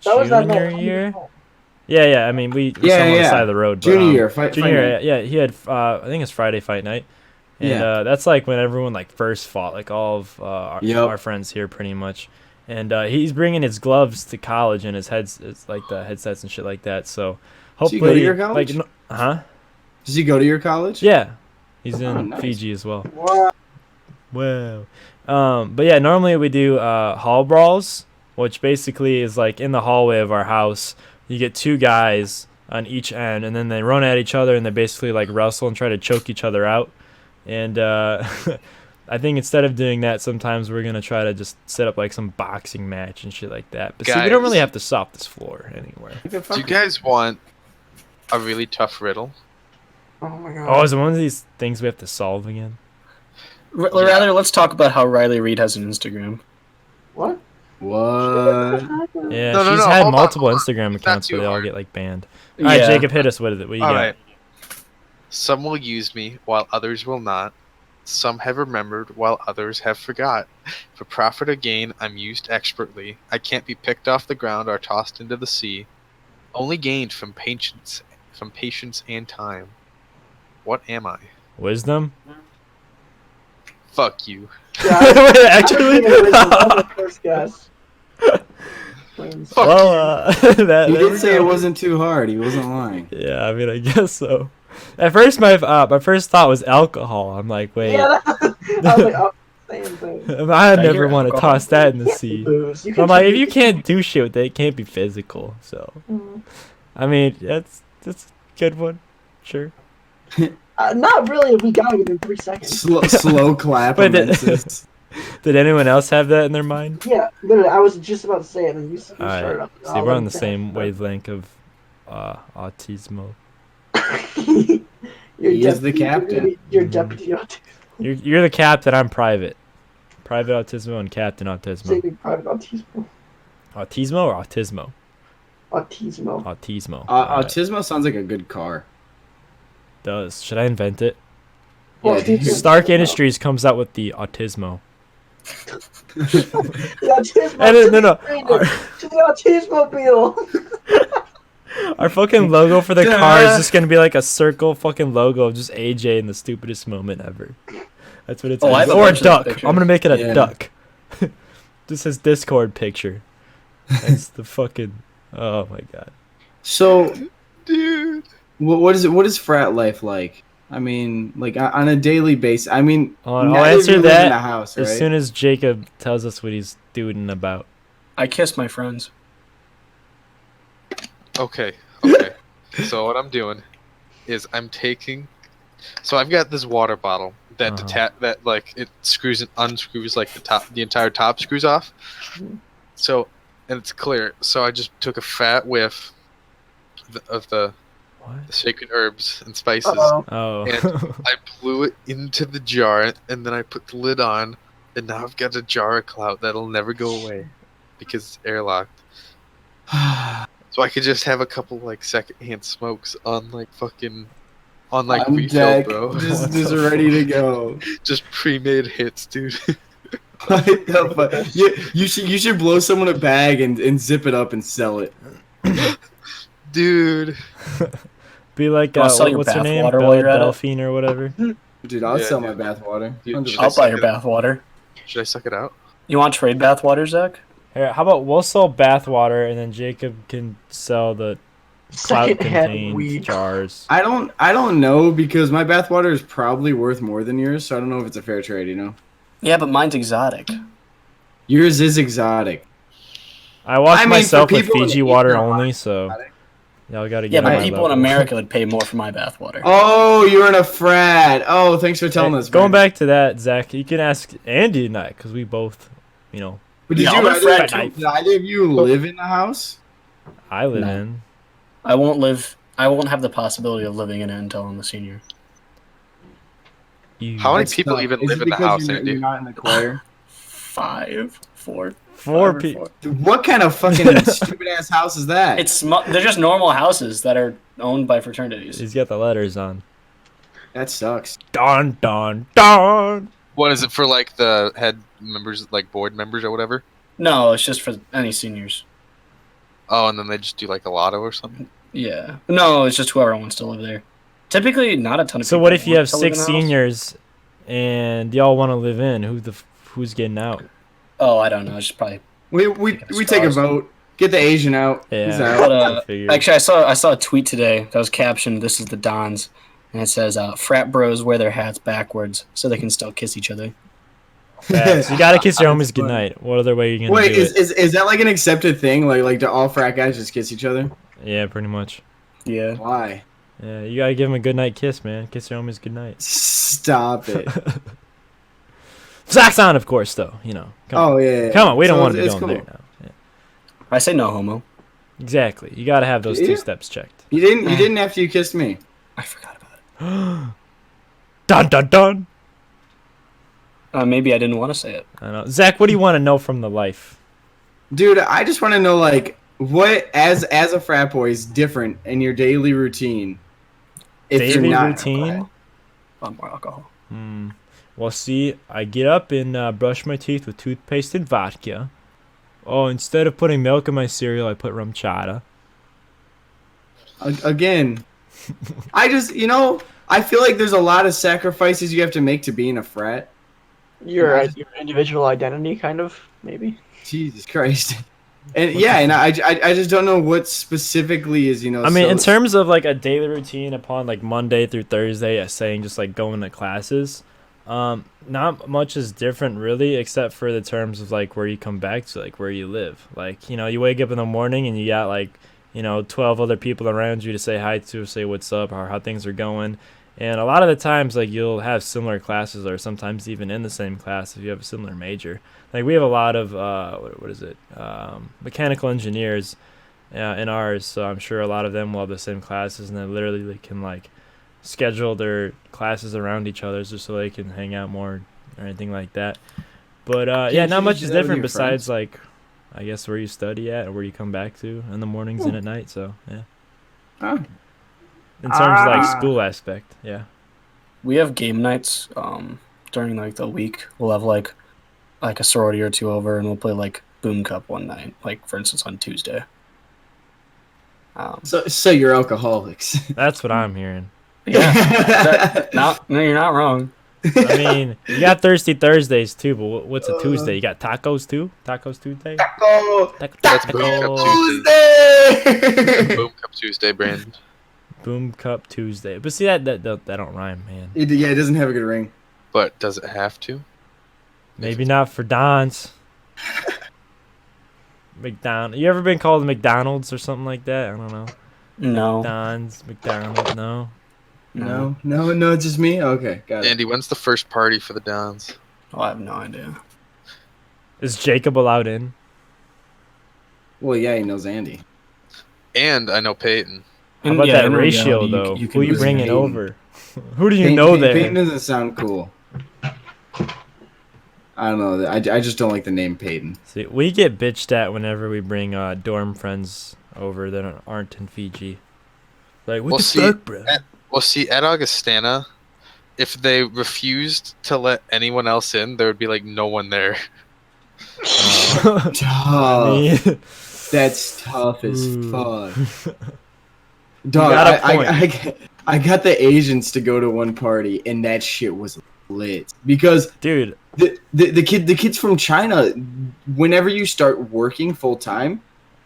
Speaker 5: That was that
Speaker 3: junior
Speaker 5: night.
Speaker 3: year. Yeah. I mean, we
Speaker 1: Yeah,
Speaker 3: saw him on the
Speaker 1: yeah.
Speaker 3: side of the road. But,
Speaker 1: Junior year, fight
Speaker 3: Junior,
Speaker 1: night.
Speaker 3: yeah. He had I think it's Friday fight night. And
Speaker 1: Yeah.
Speaker 3: that's like when everyone like first fought, like all of
Speaker 1: Yep.
Speaker 3: our friends here pretty much. And he's bringing his gloves to college and his it's like the headsets and shit like that. So
Speaker 1: Does he
Speaker 3: hopefully,
Speaker 1: go to your college?
Speaker 3: like, huh?
Speaker 1: Does he go to your college?
Speaker 3: Yeah, he's in
Speaker 1: Oh, nice.
Speaker 3: Fiji as well.
Speaker 5: Wow.
Speaker 3: Wow. But yeah, normally we do hall brawls, which basically is like in the hallway of our house. You get two guys on each end, and then they run at each other, and they basically like wrestle and try to choke each other out. And I think instead of doing that, sometimes we're gonna try to just set up like some boxing match and shit like that. But see, we don't really
Speaker 6: Guys.
Speaker 3: have to stop this floor anywhere.
Speaker 1: Okay,
Speaker 6: do
Speaker 1: fuck
Speaker 6: you
Speaker 1: it.
Speaker 6: guys want a really tough riddle?
Speaker 5: Oh my god.
Speaker 3: Oh, is it one of these things we have to solve again?
Speaker 4: Rather, let's talk about how Riley Reed has an Instagram.
Speaker 5: What?
Speaker 1: What?
Speaker 3: Yeah,
Speaker 6: No,
Speaker 3: she's
Speaker 6: no,
Speaker 3: had
Speaker 6: hold on,
Speaker 3: multiple
Speaker 6: hold on.
Speaker 3: Instagram
Speaker 6: It's not
Speaker 3: accounts, but
Speaker 6: too
Speaker 3: they all
Speaker 6: hard.
Speaker 3: get like banned. All right,
Speaker 4: Yeah.
Speaker 3: Jacob, hit us with it. What do you
Speaker 6: All
Speaker 3: got?
Speaker 6: right. Some will use me while others will not. Some have remembered while others have forgot. For profit or gain, I'm used expertly. I can't be picked off the ground or tossed into the sea. Only gained from patience and time. What am I?
Speaker 3: Wisdom?
Speaker 6: Fuck you.
Speaker 5: Yeah,
Speaker 3: Wait, actually?
Speaker 5: that was the first guess. Twins.
Speaker 6: Fuck
Speaker 3: Well,
Speaker 1: He
Speaker 3: there
Speaker 1: did
Speaker 3: we
Speaker 1: say it
Speaker 3: go.
Speaker 1: wasn't too hard. He wasn't lying.
Speaker 3: Yeah, I mean, I guess so. At first, my first thought was alcohol. I'm like, wait,
Speaker 5: Yeah, I was like, oh, same thing.
Speaker 3: I'd
Speaker 4: I
Speaker 3: never
Speaker 4: hear
Speaker 3: want to
Speaker 4: alcohol.
Speaker 3: toss that in the
Speaker 5: Can't
Speaker 3: sea.
Speaker 5: booze. You
Speaker 3: I'm like, if
Speaker 5: drink-
Speaker 3: you can't do shit with it, it can't be physical. So,
Speaker 5: Mm.
Speaker 3: I mean, that's a good one. Sure.
Speaker 5: Not really. We got it within 3 seconds.
Speaker 1: Slow clap.
Speaker 3: Wait,
Speaker 1: immensus.
Speaker 3: Did anyone else have that in their mind?
Speaker 5: Yeah, literally. I was just about to say it, and you started
Speaker 3: Alright.
Speaker 5: off.
Speaker 3: See, we're on the same wavelength of autismo.
Speaker 1: He is the captain.
Speaker 5: You're deputy autism.
Speaker 3: You're the captain. I'm private. Private autismo and captain autismo.
Speaker 5: Saving private autismo.
Speaker 3: Autismo or autismo?
Speaker 5: Autismo.
Speaker 3: Autismo. Alright.
Speaker 1: Autismo sounds like a good car.
Speaker 3: Does. Should I invent it?
Speaker 5: Well,
Speaker 1: Yeah,
Speaker 5: dude,
Speaker 1: dude.
Speaker 3: Stark Industries comes out with the autismo.
Speaker 5: The autismo.
Speaker 3: No.
Speaker 5: To the autismobile.
Speaker 3: Our fucking logo for the car is just gonna be like a circle fucking logo of just AJ in the stupidest moment ever. That's what it's.
Speaker 4: Oh, I have a
Speaker 3: or a
Speaker 4: bunch of
Speaker 3: duck.
Speaker 4: pictures.
Speaker 3: I'm gonna make it a
Speaker 1: Yeah.
Speaker 3: duck. Just his Discord picture. That's the fucking. Oh my god.
Speaker 1: So,
Speaker 6: Dude.
Speaker 1: what is it? What is frat life like? I mean, like on a daily basis. I mean,
Speaker 3: I'll
Speaker 1: neither of
Speaker 3: answer
Speaker 1: you live in a
Speaker 3: that
Speaker 1: house,
Speaker 3: as
Speaker 1: right?
Speaker 3: soon as Jacob tells us what he's doing about.
Speaker 4: I kiss my friends.
Speaker 6: Okay. So what I'm doing is I'm taking. So I've got this water bottle that that like it screws and unscrews like the entire top screws off. So and it's clear. So I just took a fat whiff of the
Speaker 3: What?
Speaker 6: shaken herbs and spices.
Speaker 3: Oh.
Speaker 6: And I blew it into the jar, and then I put the lid on, and now I've got a jar of clout that'll never go away because it's airlocked. So I could just have a couple like secondhand smokes on like
Speaker 1: I'm
Speaker 6: refill,
Speaker 1: dead.
Speaker 6: bro.
Speaker 1: Just ready to go.
Speaker 6: Just pre-made hits, dude.
Speaker 1: What the fuck? You should blow someone a bag and zip it up and sell it.
Speaker 6: Dude.
Speaker 3: Be like,
Speaker 4: I'll sell your
Speaker 3: what's her
Speaker 4: bath
Speaker 3: name?
Speaker 4: water while you're at it.
Speaker 3: Delphine or whatever.
Speaker 1: Dude, I'll
Speaker 6: Yeah,
Speaker 1: sell
Speaker 6: dude.
Speaker 1: my bathwater.
Speaker 6: Dude, should
Speaker 4: I'll buy
Speaker 6: suck
Speaker 4: your
Speaker 6: it
Speaker 4: bath water.
Speaker 6: Should I suck it out?
Speaker 4: You want trade bath water, Zach?
Speaker 3: Here, how about we'll sell bathwater and then Jacob can sell the clout
Speaker 5: Secondhand
Speaker 3: contained
Speaker 5: weed.
Speaker 3: jars.
Speaker 1: I don't know because my bathwater is probably worth more than yours, so I don't know if it's a fair trade, you know?
Speaker 4: Yeah, but mine's exotic.
Speaker 1: Yours is exotic.
Speaker 3: I wash
Speaker 1: I mean,
Speaker 3: myself
Speaker 1: for
Speaker 3: with
Speaker 1: people in
Speaker 3: Fiji
Speaker 1: the
Speaker 3: water
Speaker 1: Eastern
Speaker 3: only, so y'all gotta
Speaker 4: Yeah,
Speaker 3: get on
Speaker 4: but
Speaker 3: my
Speaker 4: people in
Speaker 3: level.
Speaker 4: America would pay more for my bath water.
Speaker 1: Oh, you're in a frat. Oh, thanks for telling
Speaker 3: Hey,
Speaker 1: us.
Speaker 3: going
Speaker 1: man.
Speaker 3: back to that, Zach, you can ask Andy and I, because we both, you know,
Speaker 1: But did
Speaker 4: Yeah,
Speaker 1: you
Speaker 4: I'm a frat
Speaker 1: either,
Speaker 4: too.
Speaker 1: did either of you live in the house?
Speaker 3: I live
Speaker 4: No.
Speaker 3: in.
Speaker 4: I won't have the possibility of living in it until I'm a senior.
Speaker 3: You
Speaker 6: How many
Speaker 1: That's
Speaker 6: people
Speaker 1: tough.
Speaker 6: even
Speaker 1: Is
Speaker 6: live
Speaker 1: it
Speaker 6: in the
Speaker 1: because
Speaker 6: house,
Speaker 1: you're,
Speaker 6: Andy?
Speaker 1: you're not in the choir?
Speaker 4: 4
Speaker 3: four
Speaker 4: or
Speaker 3: people.
Speaker 1: What kind of fucking stupid ass house is that?
Speaker 4: They're just normal houses that are owned by fraternities.
Speaker 3: He's got the letters on.
Speaker 1: That sucks.
Speaker 3: Don, don, don.
Speaker 6: What is it for, like, the head members, like, board members or whatever?
Speaker 4: No, it's just for any seniors.
Speaker 6: Oh, and then they just do, like, a lotto or something?
Speaker 4: Yeah. No, it's just whoever wants to live there. Typically, not a ton of
Speaker 3: So
Speaker 4: people.
Speaker 3: what if you
Speaker 4: want
Speaker 3: have
Speaker 4: to live
Speaker 3: 6
Speaker 4: in the house.
Speaker 3: seniors and y'all want to live in? Who's getting out?
Speaker 4: Oh, I don't know. It's just probably.
Speaker 1: We take a vote. Get the Asian out. He's
Speaker 3: Yeah.
Speaker 1: out.
Speaker 4: But,
Speaker 3: I figured.
Speaker 4: actually, I saw a tweet today that was captioned, "This is the Dons," and it says, "Frat bros wear their hats backwards so they can still kiss each other."
Speaker 3: Facts. You gotta kiss your homies
Speaker 1: That's funny.
Speaker 3: goodnight. What other way are you gonna
Speaker 1: Wait,
Speaker 3: do
Speaker 1: is that like an accepted thing? Like do all frat guys just kiss each other?
Speaker 3: it? Yeah, pretty much.
Speaker 4: Yeah.
Speaker 1: Why?
Speaker 3: Yeah, you gotta give them a goodnight kiss, man. Kiss your homies goodnight.
Speaker 1: Stop it.
Speaker 3: Socks on, of course, though. You know. Come on.
Speaker 1: Oh yeah.
Speaker 3: Come on, we don't
Speaker 1: So
Speaker 3: want to be
Speaker 1: it's
Speaker 3: going there
Speaker 1: cool.
Speaker 3: now. Yeah.
Speaker 4: I say no homo.
Speaker 3: Exactly. You gotta have those
Speaker 1: Yeah.
Speaker 3: 2 steps checked.
Speaker 1: You didn't after you kissed me.
Speaker 4: I forgot about it.
Speaker 3: Dun dun dun.
Speaker 4: Maybe I didn't want to say it.
Speaker 3: I know. Zach, what do you want to know from the life?
Speaker 1: Dude, I just want to know like what as a frat boy is different in your daily routine. If you're
Speaker 3: Daily
Speaker 1: not
Speaker 3: routine?
Speaker 4: Want more alcohol.
Speaker 3: Well, see, I get up and brush my teeth with toothpaste and vodka. Oh, instead of putting milk in my cereal, I put rum chata.
Speaker 1: Again, I just I feel like there's a lot of sacrifices you have to make to be in a frat.
Speaker 5: Your individual identity, kind of, maybe.
Speaker 1: Jesus Christ. And yeah, and I just don't know what specifically is,
Speaker 3: I mean, in terms of like a daily routine upon like Monday through Thursday, saying just like going to classes, not much is different really, except for the terms of like where you come back to, like where you live. Like, you wake up in the morning and you got like, 12 other people around you to say hi to, say what's up, or how things are going. And a lot of the times, like, you'll have similar classes, or sometimes even in the same class if you have a similar major. Like, we have a lot of, mechanical engineers in ours, so I'm sure a lot of them will have the same classes, and they literally can, like, schedule their classes around each other just so they can hang out more or anything like that. But, yeah,
Speaker 1: Can't
Speaker 3: not
Speaker 1: you
Speaker 3: much
Speaker 1: do
Speaker 3: is
Speaker 1: that with
Speaker 3: different
Speaker 1: your
Speaker 3: besides,
Speaker 1: friends?
Speaker 3: like, I guess where you study at or where you come back to in the mornings and at night, so, yeah.
Speaker 1: Oh.
Speaker 3: In terms of, like, school aspect, yeah.
Speaker 4: We have game nights during like the week. We'll have like a sorority or two over, and we'll play like Boom Cup one night. Like for instance on Tuesday.
Speaker 1: So you're alcoholics.
Speaker 3: That's what I'm hearing.
Speaker 4: Yeah. No, you're not wrong.
Speaker 3: I mean, you got Thirsty Thursdays too, but what's a Tuesday? You got tacos too? Tacos Tuesday?
Speaker 1: Taco
Speaker 6: That's Boom Cup
Speaker 1: Tuesday.
Speaker 6: Boom Cup Tuesday, Brandon.
Speaker 3: Boom Cup Tuesday. But see, that don't rhyme, man.
Speaker 1: It doesn't have a good ring.
Speaker 6: But does it have to?
Speaker 3: Maybe not for Don's. You ever been called McDonald's or something like that? I don't know.
Speaker 4: No.
Speaker 3: Don's, McDonald's, no.
Speaker 1: No, it's just me. Okay, got it.
Speaker 6: Andy, when's the first party for the Dons?
Speaker 4: Oh, I have no idea.
Speaker 3: Is Jacob allowed in?
Speaker 1: Well, yeah, he knows Andy.
Speaker 6: And I know Peyton.
Speaker 3: How about
Speaker 4: Yeah,
Speaker 3: that
Speaker 4: in
Speaker 3: ratio,
Speaker 4: reality,
Speaker 3: though?
Speaker 4: you
Speaker 3: Who
Speaker 4: can
Speaker 3: you
Speaker 4: lose
Speaker 3: bringing
Speaker 1: Peyton.
Speaker 3: over? Who do you know there?
Speaker 1: Peyton doesn't sound cool. I don't know. I just don't like the name Peyton.
Speaker 3: See, we get bitched at whenever we bring dorm friends over that aren't in Fiji. Like, what fuck, bro?
Speaker 6: At Augustana, if they refused to let anyone else in, there would be like no one there.
Speaker 1: Tough.
Speaker 3: I mean,
Speaker 1: That's tough as
Speaker 3: Ooh.
Speaker 1: fuck. Dog,
Speaker 3: got a point.
Speaker 1: I got the Asians to go to one party, and that shit was lit. Because
Speaker 3: dude,
Speaker 1: the kids from China, whenever you start working full time,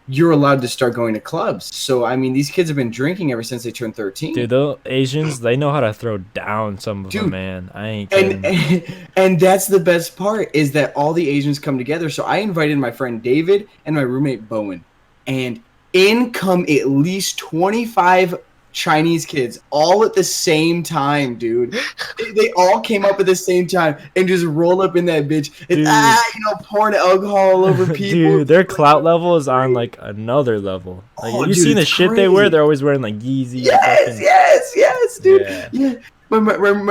Speaker 1: you're allowed to start going to clubs. So I mean, these kids have been drinking ever since they turned 13.
Speaker 3: dude, those Asians, they know how to throw down some of them, man. I ain't kidding.
Speaker 1: And that's the best part is that all the Asians come together. So I invited my friend David and my roommate Bowen, and in come at least 25 Chinese kids all at the same time, dude. They all came up at the same time and just rolled up in that bitch and pouring alcohol all over people.
Speaker 3: Dude, their clout level is on like another level. Like, have you
Speaker 1: dude,
Speaker 3: seen the
Speaker 1: it's
Speaker 3: shit they wear?
Speaker 1: crazy.
Speaker 3: They're always wearing like Yeezy.
Speaker 1: Yes, dude.
Speaker 3: Yeah.
Speaker 1: Yeah. My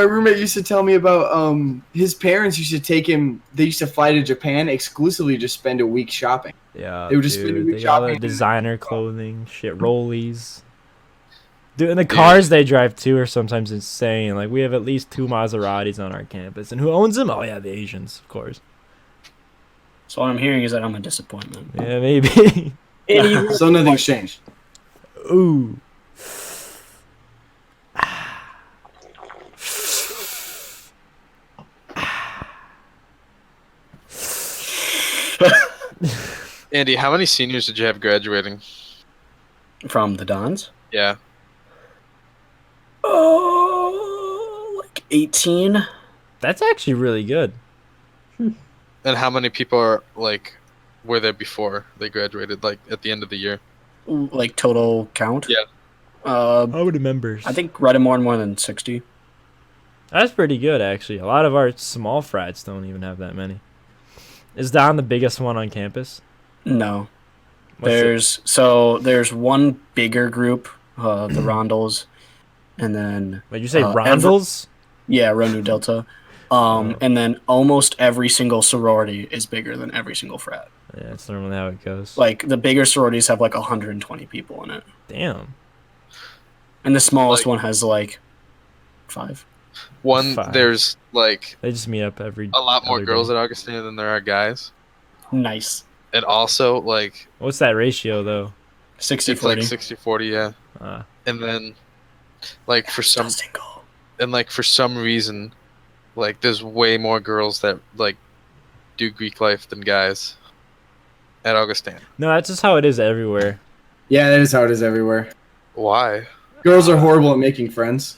Speaker 1: roommate used to tell me about his parents used to take him. They used to fly to Japan exclusively to spend a week shopping.
Speaker 3: Yeah,
Speaker 1: They would just spend a
Speaker 3: dude,
Speaker 1: week
Speaker 3: they got
Speaker 1: shopping.
Speaker 3: designer clothing, shit, rollies. Dude, and the cars they drive too are sometimes insane. Like, we have at least 2 Maseratis on our campus, and who owns them? Oh yeah, the Asians, of course.
Speaker 4: So what I'm hearing is that I'm a disappointment.
Speaker 3: Yeah, maybe.
Speaker 1: So nothing's changed.
Speaker 3: Ooh.
Speaker 6: Andy, how many seniors did you have graduating?
Speaker 4: From the Dons?
Speaker 6: Yeah.
Speaker 4: Oh, like 18.
Speaker 3: That's actually really good.
Speaker 6: And how many people were there before they graduated, like at the end of the year?
Speaker 4: Like total count?
Speaker 6: Yeah.
Speaker 3: How many members?
Speaker 4: I think right more than 60.
Speaker 3: That's pretty good, actually. A lot of our small frats don't even have that many. Is Don the biggest one on campus?
Speaker 4: No.
Speaker 3: What's
Speaker 4: There's one bigger group, the Rondels, and then
Speaker 3: Wait, you say Rondels?
Speaker 4: Ronu Delta. And then almost every single sorority is bigger than every single frat.
Speaker 3: Yeah, that's normally how it goes.
Speaker 4: Like the bigger sororities have like 120 people in it.
Speaker 3: Damn.
Speaker 4: And the smallest one has like 5.
Speaker 6: There's like
Speaker 3: They just meet up every.
Speaker 6: a lot more
Speaker 3: other
Speaker 6: girls
Speaker 3: day.
Speaker 6: at Augustana than there are guys.
Speaker 4: Nice.
Speaker 6: And also like
Speaker 3: What's that ratio though?
Speaker 4: 60-40.
Speaker 6: it's like 60-40, yeah.
Speaker 3: Ah.
Speaker 6: And then like for some reason, like there's way more girls that like do Greek life than guys at Augustana.
Speaker 3: No, that's just how it is everywhere.
Speaker 1: Yeah, that is how it is everywhere.
Speaker 6: Why?
Speaker 1: Girls are horrible at making friends.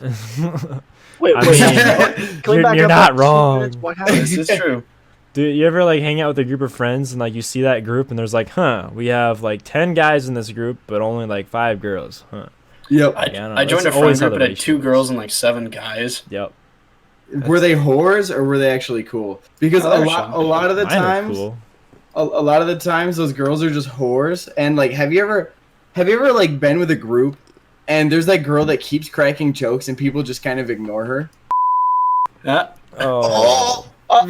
Speaker 5: Wait,
Speaker 3: I
Speaker 5: wait.
Speaker 3: mean,
Speaker 5: Can we
Speaker 3: you're-
Speaker 5: back
Speaker 3: you're
Speaker 5: up
Speaker 3: not
Speaker 5: about 2
Speaker 3: wrong.
Speaker 5: minutes? What happened?
Speaker 4: This is true.
Speaker 3: Dude, you ever like hang out with a group of friends and like you see that group and there's like, we have like 10 guys in this group, but only like 5 girls,
Speaker 1: Yep.
Speaker 3: I don't know.
Speaker 4: I joined
Speaker 3: That's
Speaker 4: a friend
Speaker 3: always how
Speaker 4: group
Speaker 3: the
Speaker 4: that had 2
Speaker 3: ratio
Speaker 4: girls
Speaker 3: is.
Speaker 4: and like 7 guys.
Speaker 3: Yep.
Speaker 1: Were they whores or were they actually cool? Because
Speaker 4: Oh,
Speaker 1: a lot of the
Speaker 3: Mine are
Speaker 1: times,
Speaker 3: cool.
Speaker 1: a lot of the times, those girls are just whores. And like, have you ever like been with a group and there's that girl that keeps cracking jokes and people just kind of ignore her?
Speaker 4: Yeah.
Speaker 3: Oh,
Speaker 1: Because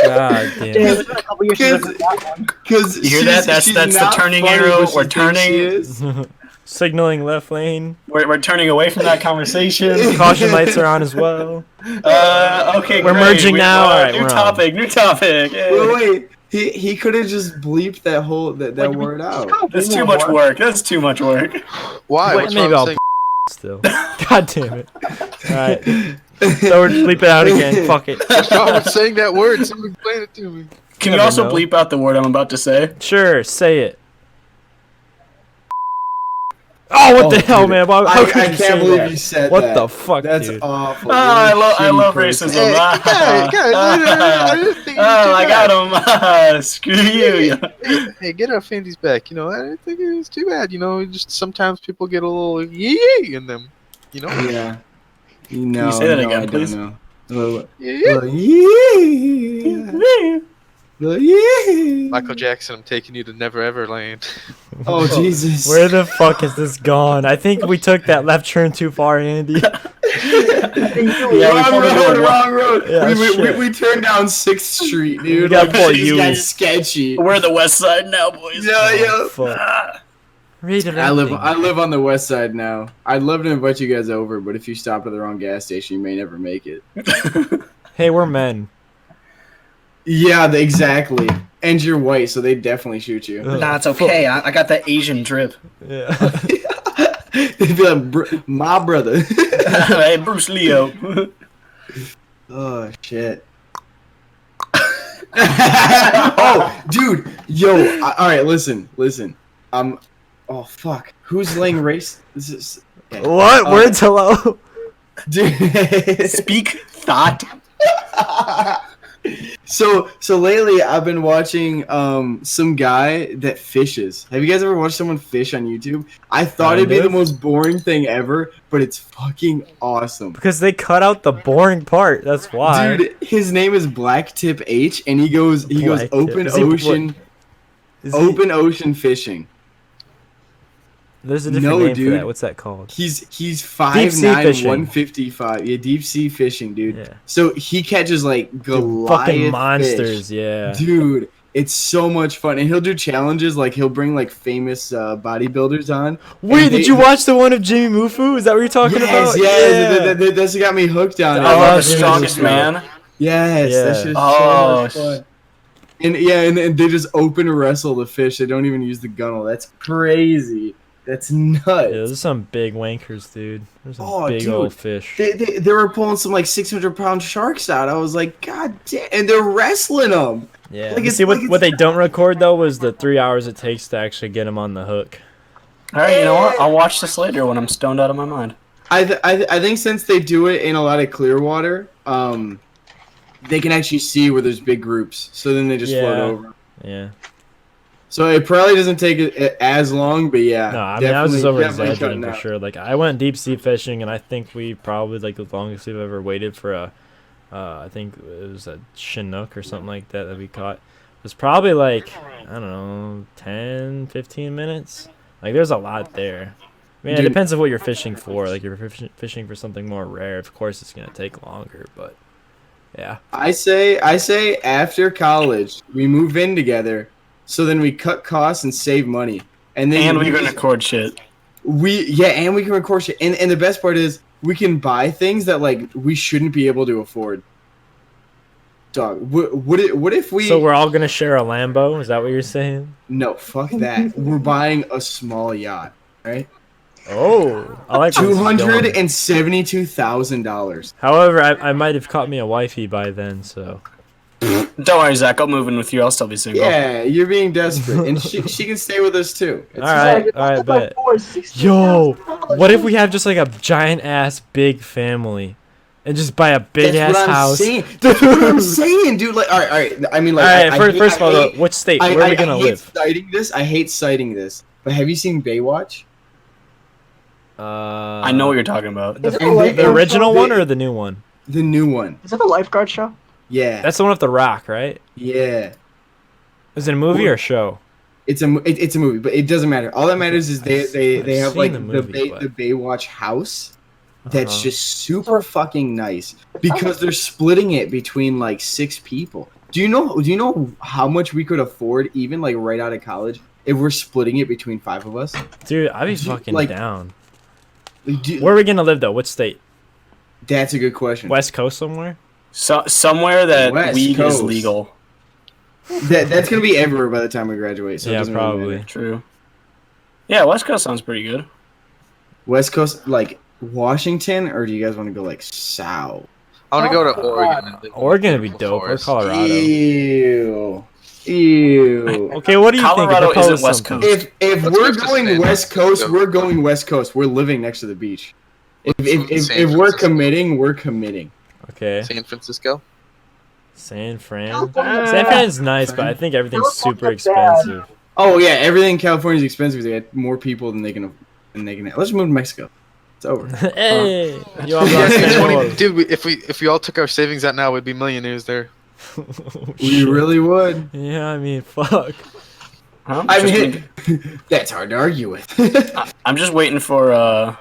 Speaker 3: god damn.
Speaker 5: Damn, it's been a couple years since I heard that one.
Speaker 4: You hear that? That's the turning arrow. We're turning.
Speaker 3: Signaling left lane.
Speaker 4: We're turning away from that conversation.
Speaker 3: Caution lights are on as well.
Speaker 4: Okay,
Speaker 3: We're
Speaker 4: great.
Speaker 3: merging now. All right,
Speaker 4: new
Speaker 3: we're on.
Speaker 4: topic. New topic. Yay.
Speaker 1: Wait. He could have just bleeped that whole that word out.
Speaker 4: That's too much work. That's too much work.
Speaker 6: Why?
Speaker 3: Wait,
Speaker 6: What's
Speaker 3: maybe
Speaker 6: wrong
Speaker 3: I'll
Speaker 6: with saying
Speaker 3: still. God damn it. Alright. So we're bleep it out again. Fuck it.
Speaker 6: what's wrong with saying that word? Someone explain it to me.
Speaker 4: Can you
Speaker 3: never
Speaker 4: also
Speaker 3: know.
Speaker 4: bleep out the word I'm about to say?
Speaker 3: Sure, say it. Oh, what the hell,
Speaker 1: dude.
Speaker 3: man? How
Speaker 1: I
Speaker 3: could you
Speaker 1: can't
Speaker 3: say
Speaker 1: believe
Speaker 3: that?
Speaker 1: you said
Speaker 3: What
Speaker 1: that.
Speaker 3: the fuck,
Speaker 1: That's
Speaker 3: dude?
Speaker 1: awful.
Speaker 4: Oh, I
Speaker 1: You're a
Speaker 4: love
Speaker 1: shitty person.
Speaker 4: racism.
Speaker 6: I didn't think
Speaker 4: Oh, I got him. Screw you.
Speaker 6: Hey, get off Andy's back. You know, I didn't think it was too bad. You know, just sometimes people get a little yee in them. You know?
Speaker 1: Yeah. No,
Speaker 4: you say that
Speaker 1: no,
Speaker 4: again,
Speaker 1: I
Speaker 4: please?
Speaker 1: don't know.
Speaker 6: Yeah.
Speaker 1: Yeah. Like, yeah.
Speaker 6: Michael Jackson, I'm taking you to Never Ever Land.
Speaker 1: Oh Jesus.
Speaker 3: Where the fuck is this gone? I think we took that left turn too far, Andy.
Speaker 1: Wrong road.
Speaker 3: Yeah,
Speaker 1: We turned down 6th Street, dude.
Speaker 3: We gotta pull
Speaker 1: This
Speaker 3: you.
Speaker 1: guy's sketchy.
Speaker 4: We're the West Side now, boys.
Speaker 1: Yeah.
Speaker 3: Fuck. Read it.
Speaker 1: I live on the west side now. I'd love to invite you guys over, but if you stop at the wrong gas station, you may never make it.
Speaker 3: Hey, we're men.
Speaker 1: Yeah, exactly. And you're white, so they definitely shoot you.
Speaker 3: Ugh.
Speaker 4: Nah, it's okay. I got that Asian drip.
Speaker 3: Yeah.
Speaker 1: They'd be like, my brother.
Speaker 4: Hey, Bruce Leo.
Speaker 1: Oh shit. Oh, dude, yo. All right, listen. Oh fuck. Who's laying race? This is. Okay.
Speaker 3: What? Words hello?
Speaker 1: Dude.
Speaker 4: Speak thought.
Speaker 1: So lately I've been watching some guy that fishes. Have you guys ever watched someone fish on YouTube? I thought it'd be the most boring thing ever, but it's fucking awesome.
Speaker 3: Because they cut out the boring part. That's why.
Speaker 1: Dude, his name is Blacktip H, and he goes
Speaker 3: Blacktip.
Speaker 1: open
Speaker 3: Is he-
Speaker 1: ocean
Speaker 3: Is he-
Speaker 1: open ocean fishing.
Speaker 3: There's a different
Speaker 1: No,
Speaker 3: name for
Speaker 1: dude.
Speaker 3: that. What's that called?
Speaker 1: He's
Speaker 3: sea
Speaker 1: 5'9",
Speaker 3: fishing.
Speaker 1: 155. Yeah, deep sea fishing, dude.
Speaker 3: Yeah.
Speaker 1: So he catches like Goliath
Speaker 3: Fucking monsters,
Speaker 1: fish.
Speaker 3: yeah.
Speaker 1: Dude, it's so much fun, and he'll do challenges like he'll bring like famous bodybuilders on.
Speaker 3: Wait,
Speaker 1: and
Speaker 3: did you watch the one of Jimmy Mufu? Is that what you're talking
Speaker 1: Yes,
Speaker 3: about?
Speaker 1: yes, that's what got me hooked on it.
Speaker 3: I love
Speaker 4: The
Speaker 3: Jimmy
Speaker 4: strongest
Speaker 3: Mufu.
Speaker 4: man.
Speaker 1: Yes,
Speaker 3: Yeah.
Speaker 1: that's just
Speaker 4: Oh,
Speaker 1: so much fun. And yeah, and they just open wrestle the fish. They don't even use the gunnel. That's crazy. That's nuts.
Speaker 3: Yeah, those are some big wankers, dude. There's some
Speaker 1: Oh,
Speaker 3: big
Speaker 1: dude.
Speaker 3: old fish.
Speaker 1: They were pulling some like 600-pound sharks out. I was like, God damn! And they're wrestling them.
Speaker 3: Yeah.
Speaker 1: Like
Speaker 3: You
Speaker 1: it's-
Speaker 3: see,
Speaker 1: like
Speaker 3: what they don't record, though, was the 3 hours it takes to actually get them on the hook.
Speaker 4: All right, you know what? I'll watch this later when I'm stoned out of my mind.
Speaker 1: I think since they do it in a lot of clear water, they can actually see where there's big groups. So then they just float
Speaker 3: Yeah.
Speaker 1: over.
Speaker 3: Yeah.
Speaker 1: So it probably doesn't take it as long, but yeah.
Speaker 3: No, I mean, I was just
Speaker 1: definitely
Speaker 3: over-exaggerating
Speaker 1: cutting
Speaker 3: for
Speaker 1: out.
Speaker 3: sure. Like, I went deep-sea fishing, and I think we probably, like, the longest we've ever waited for a, I think it was a Chinook or something like that we caught. It was probably, like, I don't know, 10, 15 minutes. Like, there's a lot there. I mean, it
Speaker 1: Dude.
Speaker 3: depends on what you're fishing for. Like, if you're fishing for something more rare, of course it's going to take longer, but, yeah.
Speaker 1: I say after college we move in together, so then we cut costs and save money, and then
Speaker 4: And we're gonna record shit.
Speaker 1: and we can record shit. And the best part is we can buy things that like we shouldn't be able to afford. Dog, what if we?
Speaker 3: So we're all going to share a Lambo? Is that what you're saying?
Speaker 1: No, fuck that. We're buying a small yacht, right?
Speaker 3: Oh, I like where this is going.
Speaker 1: $272,000.
Speaker 3: However, I might have caught me a wifey by then, so.
Speaker 4: Don't worry, Zach. I'll move in with you. I'll still be single.
Speaker 1: Yeah, you're being desperate, and she can stay with us too. It's
Speaker 3: All right, bet. Yo, what if we have just like a giant ass big family, and just buy a big
Speaker 1: That's
Speaker 3: ass
Speaker 1: what I'm
Speaker 3: house?
Speaker 1: saying. That's what I'm saying, dude. Like, all right. I mean, like,
Speaker 3: All right,
Speaker 1: I
Speaker 3: first of all,
Speaker 1: hate-
Speaker 3: which state? Where are we gonna
Speaker 1: I hate
Speaker 3: live?
Speaker 1: citing this, but have you seen Baywatch?
Speaker 4: I know what you're talking about.
Speaker 5: Is it
Speaker 1: And
Speaker 5: the
Speaker 1: they-
Speaker 5: lifeguard
Speaker 3: The original
Speaker 1: They-
Speaker 3: one or the new one?
Speaker 1: The new one.
Speaker 5: Is that the lifeguard show?
Speaker 1: Yeah.
Speaker 3: That's the one with the Rock, right?
Speaker 1: Yeah.
Speaker 3: Is it a movie or a show?
Speaker 1: It's a movie, but it doesn't matter. All that matters is they
Speaker 3: I've
Speaker 1: have
Speaker 3: seen
Speaker 1: like
Speaker 3: the movie, but-
Speaker 1: the Baywatch house. That's
Speaker 3: Uh-huh.
Speaker 1: just super fucking nice because they're splitting it between like 6 people. Do you know how much we could afford even like right out of college if we're splitting it between 5 of us?
Speaker 3: Dude, I'd be
Speaker 1: Do you-
Speaker 3: fucking
Speaker 1: like-
Speaker 3: down.
Speaker 1: Like,
Speaker 3: Where are we gonna live though? What state?
Speaker 1: that's a good question.
Speaker 3: West Coast somewhere?
Speaker 4: So somewhere that
Speaker 1: West
Speaker 4: weed
Speaker 1: Coast.
Speaker 4: is legal.
Speaker 1: That's gonna be everywhere by the time we graduate. So it
Speaker 3: Yeah,
Speaker 1: doesn't really
Speaker 3: probably.
Speaker 1: matter.
Speaker 4: True. Yeah, West Coast sounds pretty good.
Speaker 1: West Coast, like Washington, or do you guys want to go like south?
Speaker 6: I want to go to Oregon. And live in
Speaker 3: Oregon would be
Speaker 6: the
Speaker 3: dope. Or
Speaker 6: forest.
Speaker 3: Colorado.
Speaker 1: Ew.
Speaker 3: Okay, what do you
Speaker 4: Colorado
Speaker 3: think? Propose
Speaker 4: isn't West
Speaker 3: something.
Speaker 4: Coast.
Speaker 1: If
Speaker 6: Let's
Speaker 1: we're
Speaker 6: go to
Speaker 1: going
Speaker 6: San
Speaker 1: West Coast,
Speaker 6: Francisco.
Speaker 1: we're going West Coast. We're living next to the beach. If
Speaker 6: San
Speaker 1: if we're
Speaker 6: Francisco.
Speaker 1: committing, we're committing.
Speaker 3: Okay.
Speaker 6: San Francisco.
Speaker 3: San Fran.
Speaker 5: California.
Speaker 3: San Fran's nice, but I think everything's super expensive.
Speaker 1: Oh yeah, everything in California is expensive. They got more people than they can. Let's move to Mexico. It's over.
Speaker 3: Hey, you all
Speaker 6: Yeah,
Speaker 3: got
Speaker 6: it's 20
Speaker 3: Spain.
Speaker 6: dude, if we all took our savings out now, we'd be millionaires there.
Speaker 3: Oh,
Speaker 1: We
Speaker 3: shit.
Speaker 1: really would.
Speaker 3: Yeah, I mean, fuck.
Speaker 4: Huh?
Speaker 1: I
Speaker 4: Just
Speaker 1: mean, that's hard to argue with.
Speaker 4: I'm just waiting for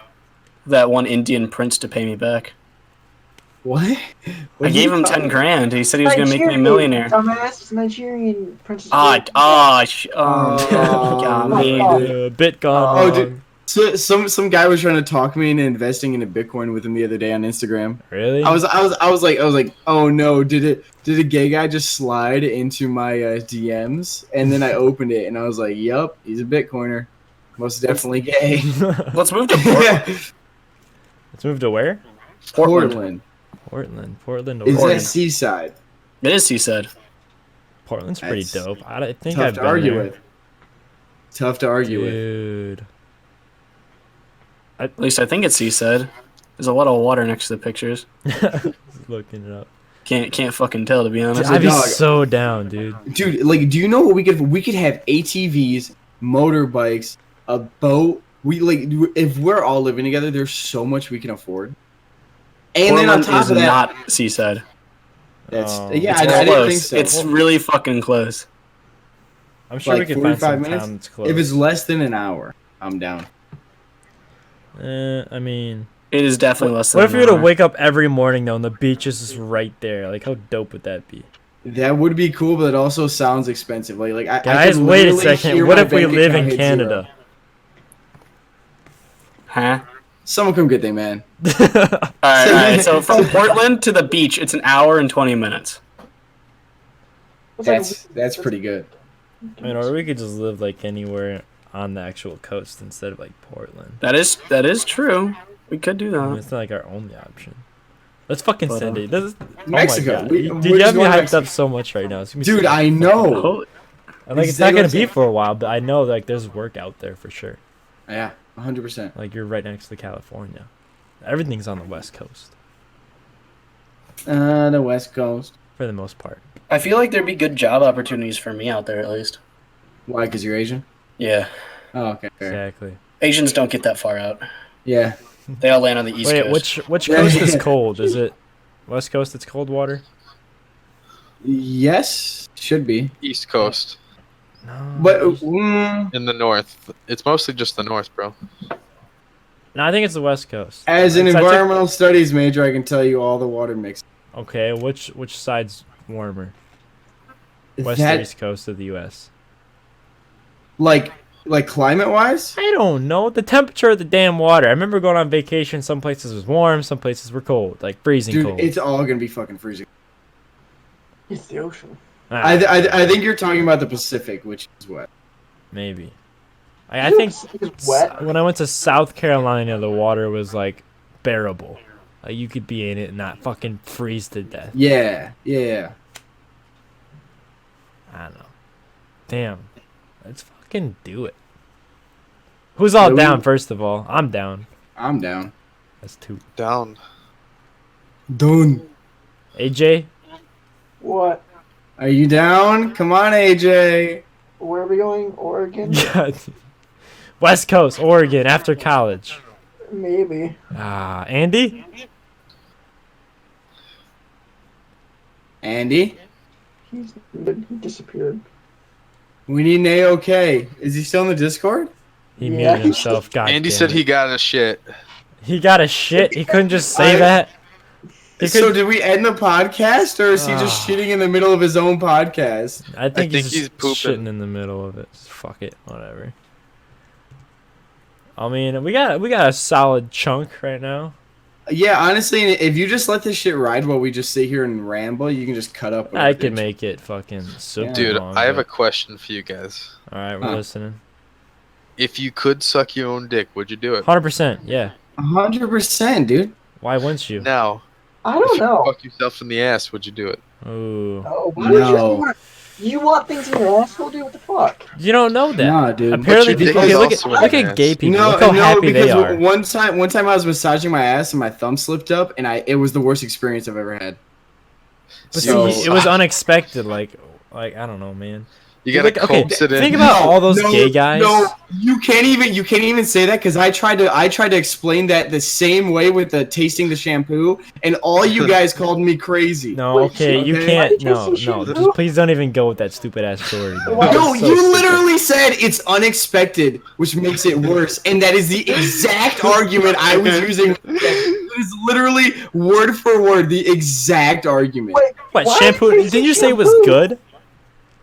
Speaker 4: that one Indian prince to pay me back.
Speaker 1: What?
Speaker 4: I gave him 10 grand. He said he was gonna make me a
Speaker 5: Nigerian,
Speaker 4: millionaire.
Speaker 5: Dumbass, it's Nigerian princess.
Speaker 4: Got me.
Speaker 3: Bit gone.
Speaker 1: Oh, dude. So some guy was trying to talk me into investing into Bitcoin with him the other day on Instagram.
Speaker 3: Really?
Speaker 1: I was like, oh no, did a gay guy just slide into my DMs? And then I opened it and I was like, yup, he's a Bitcoiner, most definitely gay.
Speaker 4: Let's move to Portland.
Speaker 3: Let's move to where?
Speaker 1: Portland.
Speaker 3: Portland,
Speaker 1: Is
Speaker 3: Oregon.
Speaker 1: that seaside?
Speaker 4: It is, he said.
Speaker 3: Portland's pretty
Speaker 1: That's
Speaker 3: dope. I think
Speaker 1: Tough
Speaker 3: I've
Speaker 1: to
Speaker 3: been
Speaker 1: argue
Speaker 3: there.
Speaker 1: with. Tough to argue with.
Speaker 3: Dude.
Speaker 4: At least I think it's he said. There's a lot of water next to the pictures.
Speaker 3: Looking it up.
Speaker 4: Can't fucking tell, to be honest.
Speaker 3: I'd be
Speaker 1: dog.
Speaker 3: so down, dude.
Speaker 1: Dude, like, do you know what we could have ATVs, motorbikes, a boat. If we're all living together, there's so much we can afford. And then on
Speaker 4: Portland
Speaker 1: top
Speaker 4: is
Speaker 1: of that,
Speaker 4: not seaside.
Speaker 1: that's
Speaker 3: Oh.
Speaker 1: yeah,
Speaker 4: It's
Speaker 1: I didn't
Speaker 4: close.
Speaker 1: think so.
Speaker 4: It's really fucking close.
Speaker 3: I'm sure
Speaker 1: like
Speaker 3: we could find
Speaker 1: 45
Speaker 3: some
Speaker 1: minutes.
Speaker 3: town that's close.
Speaker 1: If it's less than an hour, I'm down.
Speaker 3: I mean,
Speaker 4: It is definitely less than
Speaker 3: what if
Speaker 4: an
Speaker 3: you were to
Speaker 4: hour.
Speaker 3: wake up every morning though, and the beach is just right there? Like, how dope would that be?
Speaker 1: That would be cool, but it also sounds expensive. I
Speaker 3: Guys,
Speaker 1: could
Speaker 3: wait a
Speaker 1: literally hear
Speaker 3: second. What
Speaker 1: my
Speaker 3: if we
Speaker 1: bank
Speaker 3: live
Speaker 1: account
Speaker 3: in
Speaker 1: hit
Speaker 3: Canada?
Speaker 1: zero.
Speaker 4: Huh?
Speaker 1: Someone come get them, man.
Speaker 4: Alright, so from Portland to the beach, it's an hour and 20 minutes.
Speaker 1: That's pretty good.
Speaker 3: I mean, or we could just live like anywhere on the actual coast instead of like Portland.
Speaker 4: That is true. We could do
Speaker 3: I mean,
Speaker 4: that.
Speaker 3: it's not like our only option. Let's fucking
Speaker 4: But,
Speaker 3: send it. This is,
Speaker 1: Mexico.
Speaker 3: Oh my God.
Speaker 1: We-
Speaker 3: Dude,
Speaker 1: we're
Speaker 3: you
Speaker 1: just
Speaker 3: have me
Speaker 1: going to
Speaker 3: hyped
Speaker 1: Mexico.
Speaker 3: up so much right now. It's gonna be
Speaker 1: Dude,
Speaker 3: so
Speaker 1: I know.
Speaker 4: Holy-
Speaker 3: And, like, it's not gonna be for a while, but I know like there's work out there for sure.
Speaker 1: Yeah, 100%.
Speaker 3: Like you're right next to California. Everything's on the West Coast
Speaker 1: The West Coast.
Speaker 3: for the most part.
Speaker 4: I feel like there'd be good job opportunities for me out there at least.
Speaker 1: Why? Because you're Asian?
Speaker 4: Yeah.
Speaker 1: Oh, okay. Fair.
Speaker 3: Exactly.
Speaker 4: Asians don't get that far out.
Speaker 1: Yeah.
Speaker 4: They all land on the east
Speaker 3: Wait,
Speaker 4: coast.
Speaker 3: which
Speaker 1: Yeah,
Speaker 3: coast is
Speaker 1: yeah.
Speaker 3: cold? Is it West Coast? It's cold water.
Speaker 1: Yes, should be.
Speaker 6: East Coast.
Speaker 3: No.
Speaker 1: But
Speaker 6: In the north. It's mostly just the north, bro.
Speaker 3: No, I think it's the West Coast.
Speaker 1: as an
Speaker 3: It's- I took-
Speaker 1: environmental studies major, I can tell you all the water mix.
Speaker 3: Okay, which side's warmer? West or
Speaker 1: That,
Speaker 3: East Coast of the U.S.
Speaker 1: like climate wise,
Speaker 3: I don't know. The temperature of the damn water. I remember going on vacation. Some places was warm. Some places were cold, like freezing
Speaker 1: dude,
Speaker 3: cold.
Speaker 1: it's all gonna be fucking freezing.
Speaker 5: It's the ocean.
Speaker 3: Ah,
Speaker 1: I think you're talking about the Pacific, which is what.
Speaker 3: maybe. I think
Speaker 5: It's wet.
Speaker 3: when I went to South Carolina, the water was like bearable. Like you could be in it and not fucking freeze to death.
Speaker 1: Yeah, yeah.
Speaker 3: I don't know. Damn. Let's fucking do it. Who's all
Speaker 1: Yeah, we-
Speaker 3: down, first of all? I'm down.
Speaker 1: I'm down.
Speaker 3: That's two.
Speaker 6: Down.
Speaker 1: Done.
Speaker 3: AJ?
Speaker 5: What?
Speaker 1: Are you down? Come on, AJ.
Speaker 5: Where are we going? Oregon?
Speaker 3: God. West Coast, Oregon, after college.
Speaker 5: Maybe.
Speaker 3: Andy?
Speaker 1: Andy,
Speaker 5: He disappeared.
Speaker 1: we need an A-OK. Is he still in the Discord?
Speaker 3: He
Speaker 5: Yeah.
Speaker 3: muted himself. God
Speaker 6: Andy
Speaker 3: damn
Speaker 6: said
Speaker 3: it.
Speaker 6: he got a shit.
Speaker 3: He got a shit. He couldn't just say that. He
Speaker 1: So
Speaker 3: could,
Speaker 1: did we end the podcast, or is he just shitting in the middle of his own podcast?
Speaker 3: I think
Speaker 6: think
Speaker 3: he's
Speaker 6: he's
Speaker 3: just
Speaker 6: pooping.
Speaker 3: shitting in the middle of it. Fuck it, whatever. I mean, we got a solid chunk right now.
Speaker 1: Yeah, honestly, if you just let this shit ride while we just sit here and ramble, you can just cut up.
Speaker 3: I
Speaker 1: whatever.
Speaker 3: can make it fucking super
Speaker 6: Dude,
Speaker 3: long,
Speaker 6: I have a
Speaker 3: but-
Speaker 6: question for you guys.
Speaker 3: All right, we're
Speaker 1: Huh.
Speaker 3: listening.
Speaker 6: If you could suck your own dick, would you do it?
Speaker 3: 100%. Yeah.
Speaker 1: 100%, dude.
Speaker 3: Why wouldn't you?
Speaker 6: Now,
Speaker 5: I
Speaker 6: if
Speaker 5: don't
Speaker 6: you
Speaker 5: know.
Speaker 6: fuck yourself in the ass, would you do it?
Speaker 3: Ooh.
Speaker 5: Oh, why would
Speaker 1: No.
Speaker 5: you want things in your asshole, dude? What the fuck?
Speaker 3: You don't know that.
Speaker 1: Nah, dude.
Speaker 3: Apparently,
Speaker 6: But your
Speaker 3: people.
Speaker 6: dick
Speaker 3: Okay,
Speaker 6: is
Speaker 3: look
Speaker 6: also
Speaker 3: at
Speaker 6: an
Speaker 3: gay
Speaker 6: ass.
Speaker 3: people.
Speaker 1: No,
Speaker 3: look how
Speaker 1: no,
Speaker 3: happy they
Speaker 1: because
Speaker 3: are.
Speaker 1: one time I was massaging my ass and my thumb slipped up, and it was the worst experience I've ever had.
Speaker 3: But
Speaker 1: So-
Speaker 3: see, it was unexpected. Like I don't know, man.
Speaker 6: You gotta coax it in.
Speaker 3: Think about all those gay guys.
Speaker 1: No, you can't even say that because I tried to explain that the same way with the tasting the shampoo, and all you guys called me crazy.
Speaker 3: No, okay, you can't. No, just please don't even go with that stupid ass story.
Speaker 1: No, you literally said it's unexpected, which makes it worse, and that is the exact argument I was using. It is literally word for word the exact argument.
Speaker 5: Wait,
Speaker 3: What shampoo? Did you say it was good?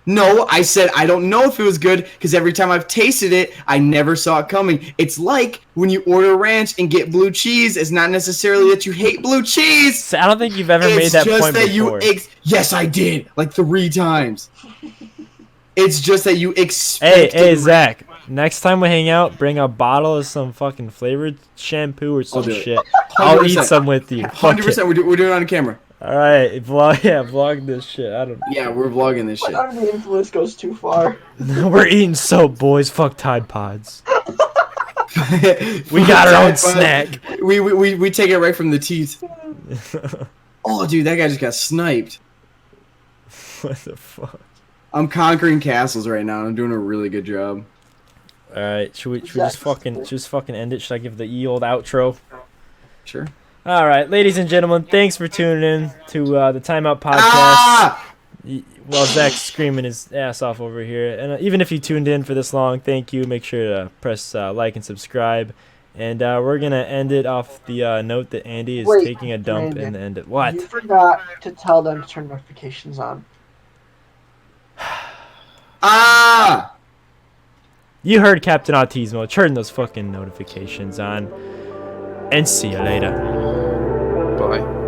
Speaker 1: No, I said I don't know if it was good because every time I've tasted it, I never saw it coming. It's like when you order ranch and get blue cheese. It's not necessarily that you hate blue cheese.
Speaker 3: I don't think you've ever made that point before.
Speaker 1: Yes, I did, like 3 times. It's just that you expect.
Speaker 3: Hey, Zach. Next time we hang out, bring a bottle of some fucking flavored shampoo or some shit. I'll eat some with you.
Speaker 1: 100%. We're doing it on camera.
Speaker 3: All right, vlog this shit. I don't.
Speaker 1: Yeah, we're vlogging this shit.
Speaker 5: Under the influence goes too far.
Speaker 3: We're eating soap, boys. Fuck Tide Pods. We got our own snack.
Speaker 1: We take it right from the teeth. Oh, dude, that guy just got sniped.
Speaker 3: What the fuck?
Speaker 1: I'm conquering castles right now. And I'm doing a really good job.
Speaker 3: All right, should we just fucking end it? Should I give the old outro?
Speaker 1: Sure.
Speaker 3: All right, ladies and gentlemen, thanks for tuning in to the Timeout Podcast. Well, Zach's screaming his ass off over here. And even if you tuned in for this long, thank you. Make sure to press like and subscribe. And we're going to end it off the note that Andy is taking a dump
Speaker 5: Brandon,
Speaker 3: in the end of... What?
Speaker 5: You forgot to tell them to turn notifications on.
Speaker 3: You heard Captain Autismo. Turn those fucking notifications on. And see you later.
Speaker 6: Bye.